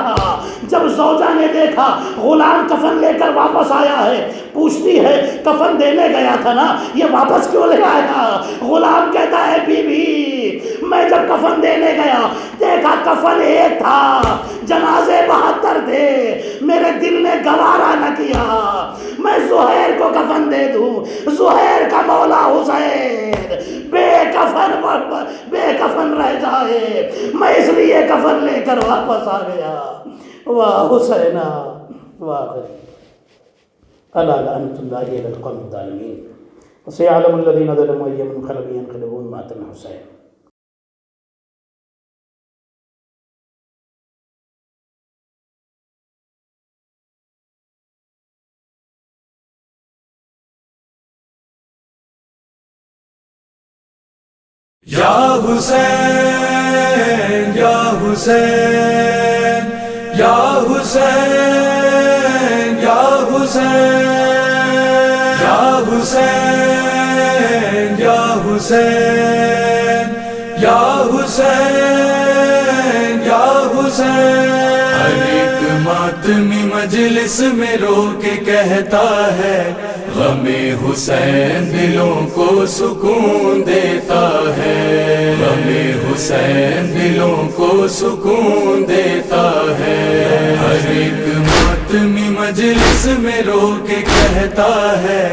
جب زوجہ نے دیکھا غلام کفن لے کر واپس آیا ہے، پوچھتی ہے کفن دینے گیا تھا نا، یہ واپس کیوں لے آیا؟ غلام کہتا ہے بی بی، میں جب کفن دینے گیا دیکھا کفن ایک تھا، جنازے 72 تھے، میرے دل نے گوارا نہ کیا میں زہیر کو کفن دے دوں، زہیر کا مولا حسین بے کفن رہ جائے، میں اس لیے کفن لے کر واپس آ گیا۔ واہ حسینہ واہ، الا لعنۃ اللہ علی القوم الظالمین، وسيعلم الذين ظلموا أي منقلب ينقلبون مات الحسین۔ یا حسین یا حسین یا حسین یا حسین یا حسین یا حسین یا حسین یا حسین، ہر ایک ماتمی مجلس میں رو کے کہتا ہے غم حسین دلوں کو سکون دیتا ہے، غم حسین دلوں کو سکون دیتا ہے، ہر ایک ماتمی مجلس میں رو کے کہتا ہے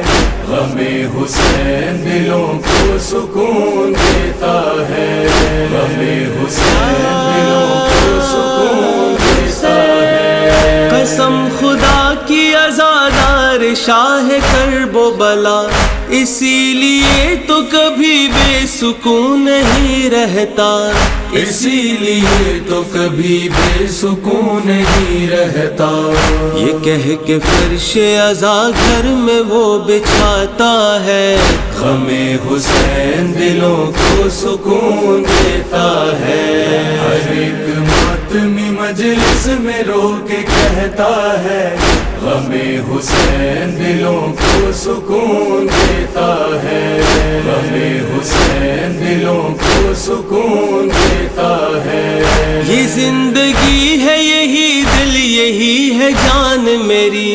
غم حسین دلوں کو سکون دیتا ہے، غم حسین دلوں کو سکون دیتا ہے۔ قسم خدا کی عزادار شاہ کرب و بلا، اسی لیے تو کبھی بے سکون نہیں رہتا، اسی لیے تو کبھی بے سکون نہیں رہتا، یہ کہہ کے فرش عزا گھر میں وہ بچھاتا ہے، غم حسین دلوں کو سکون دیتا ہے، ہر ایک ماتمی مجلس میں رو کے کہتا ہے غم حسین دلوں کو سکون دیتا ہے، غم حسین دلوں کو سکون دیتا ہے۔ یہ زندگی ہے یہی دل یہی ہے جان میری،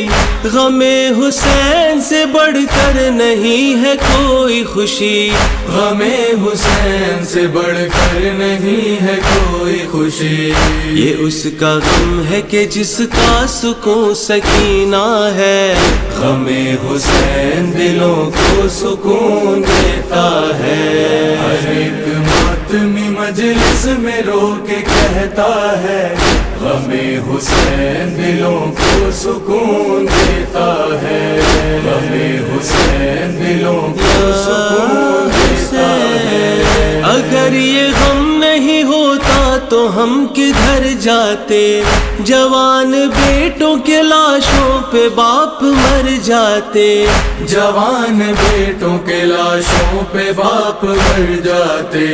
غم حسین سے بڑھ کر نہیں ہے کوئی خوشی، غم حسین سے بڑھ کر نہیں ہے کوئی خوشی، یہ اس کا غم ہے کہ جس کا سکون سکینہ ہے، غم حسین دلوں کو سکون دیتا ہے، ہر ایک ماتمی مجلس میں رو کے کہتا ہے غم حسین دلوں کو سکون دیتا ہے، غم حسین دلوں کو سکون دیتا ہے۔ اگر یہ غم نہیں ہوتا تو ہم کدھر جاتے، جوان بیٹوں کے لاشوں پہ باپ مر جاتے، جوان بیٹوں کے لاشوں پہ باپ مر جاتے،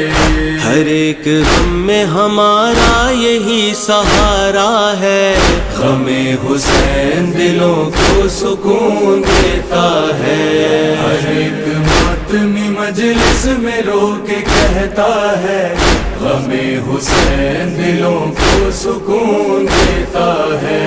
ہر ایک غم میں ہمارا یہی سہارا ہے، غم حسین دلوں کو سکون دیتا ہے، ہر ایک ماتمی مجلس میں رو کے کہتا ہے غم حسین دلوں کو سکون دیتا ہے،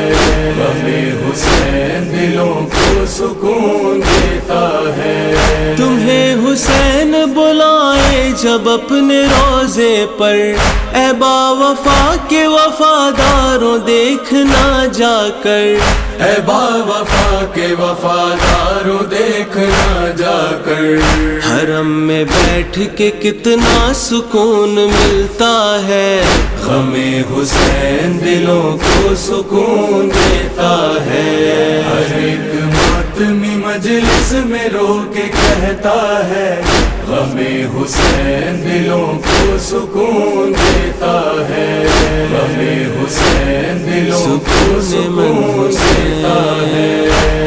غم حسین دلوں کو سکون دیتا ہے۔ تمہیں حسین بلائے جب اپنے روزے پر، اے با وفا کے وفاداروں دیکھنا جا کر، اے با وفا کے وفاداروں دیکھنا جا کر، حرم میں بیٹھ کے کتنا سکون ملتا ہے، غم حسین دلوں کو سکون دیتا ہے، ہر ایک ماتمی مجلس میں رو کے کہتا ہے، غم حسین دلوں کو سکون دیتا ہے، غم حسین دلوں کو سکون دیتا ہے،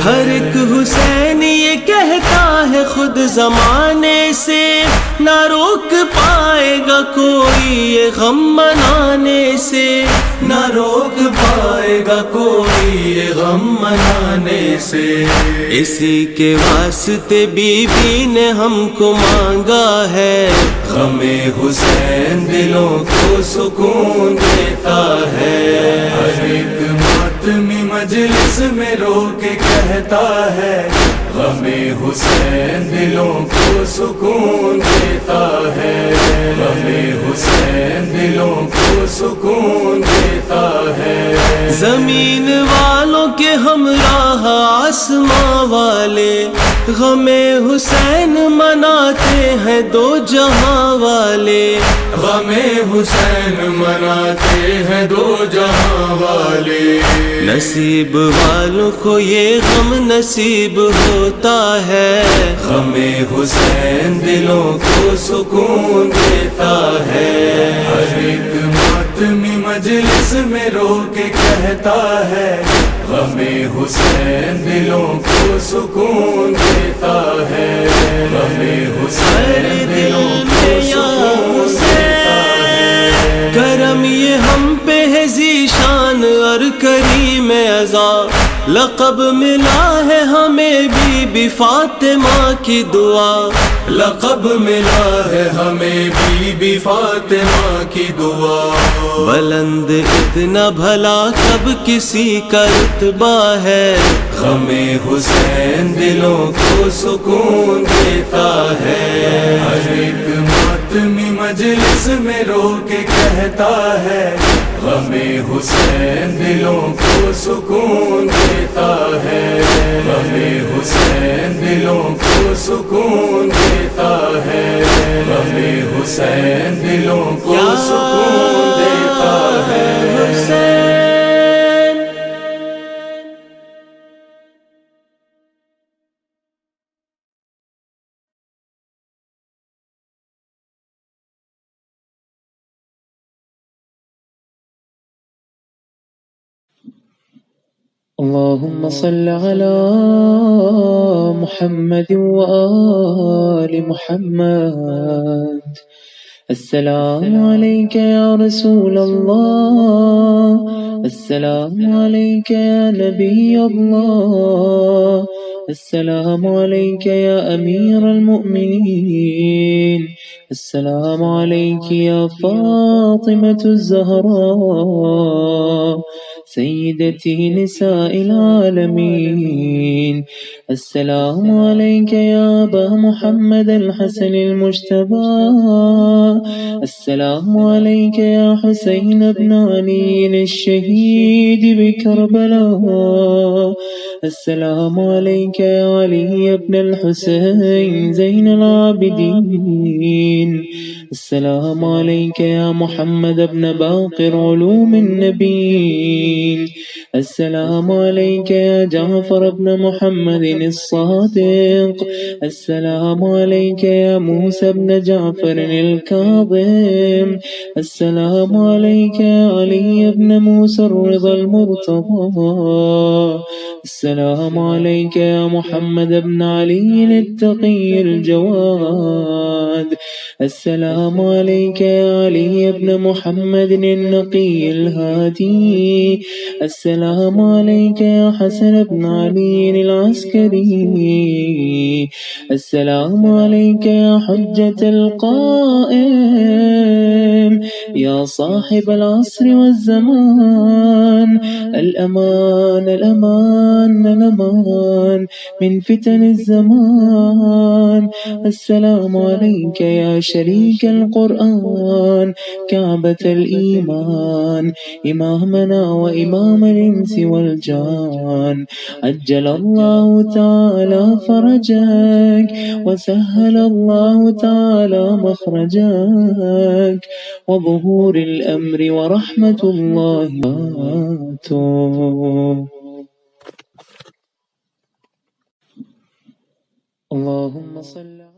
ہر ایک حسین یہ کہتا ہے خود زمانے سے، نہ روک پائے گا کوئی یہ غم منانے سے، نہ روک پائے گا کوئی یہ غم منانے سے، اسی کے واسطے بی بی نے ہم کو مانگا ہے، غم حسین دلوں کو سکون دیتا ہے، ہر ایک ماتمی مجلس میں رو کے کہتا ہے، غم حسین دلوں کو سکون دیتا ہے، غم حسین دلوں کو سکون دیتا ہے، زمین والوں کے ہمراہ آسماں والے، غم حسین مناتے ہیں دو جہاں والے، غم حسین مناتے ہیں دو جہاں والے، نصیب والوں کو یہ غم نصیب ہوتا ہے، غم حسین دلوں کو سکون دیتا ہے، ہر ایک ماتمی مجلس میں رو کے کہتا ہے، غم حسین دلوں کو سکون دیتا ہے، غم حسین دلوں کو سکون دیتا ہے، کرم یہ ہم پہ ہے ذیشان اور کریم عزا، لقب ملا ہے ہمیں بی بی فاطمہ کی دعا، لقب ملا ہے ہمیں بی بی فاطمہ کی دعا، بلند اتنا بھلا کب کسی کا رتبہ ہے، غم حسین دلوں کو سکون دیتا ہے، ہر ایک ماتمی مجلس میں رو کے کہتا ہے، غم حسین دلوں کو سکون دیتا ہے، غم حسین دلوں کو سکون دیتا ہے، غم حسین دلوں کو سکون دیتا ہے، حسین اللهم صل على محمد وآل محمد. السلام عليك يا رسول الله، السلام عليك يا نبي الله، السلام عليك يا أمير المؤمنين، السلام عليك يا فاطمة الزهراء سيدتي نساء العالمين، السلام عليك يا أبا محمد الحسن المجتبى، السلام عليك يا حسين بن علي الشهيد بكربلاء، السلام عليك يا علي بن الحسين زين العابدين، السلام عليك يا محمد بن باقر علوم النبيين، السلام عليك يا جعفر بن محمد الصادق، السلام عليك يا موسى بن جعفر الكاظم، السلام عليك يا علي بن موسى الرضا المرتضى، السلام عليك يا محمد بن علي التقي الجواد، السلام عليك يا علي بن محمد النقي الهادي، السلام عليك يا حسن بن علي العسكري، السلام عليك يا حجة القائم، يا صاحب العصر والزمان، الأمان الأمان الأمان الأمان من فتن الزمان. السلام عليك يا شريك القرآن كعبة الإيمان إمامنا وإمام الإنس والجان. عجل الله تعالى فرجك وسهل الله تعالى مخرجك وظهور الأمر ورحمة الله وبركاته. اللهم صل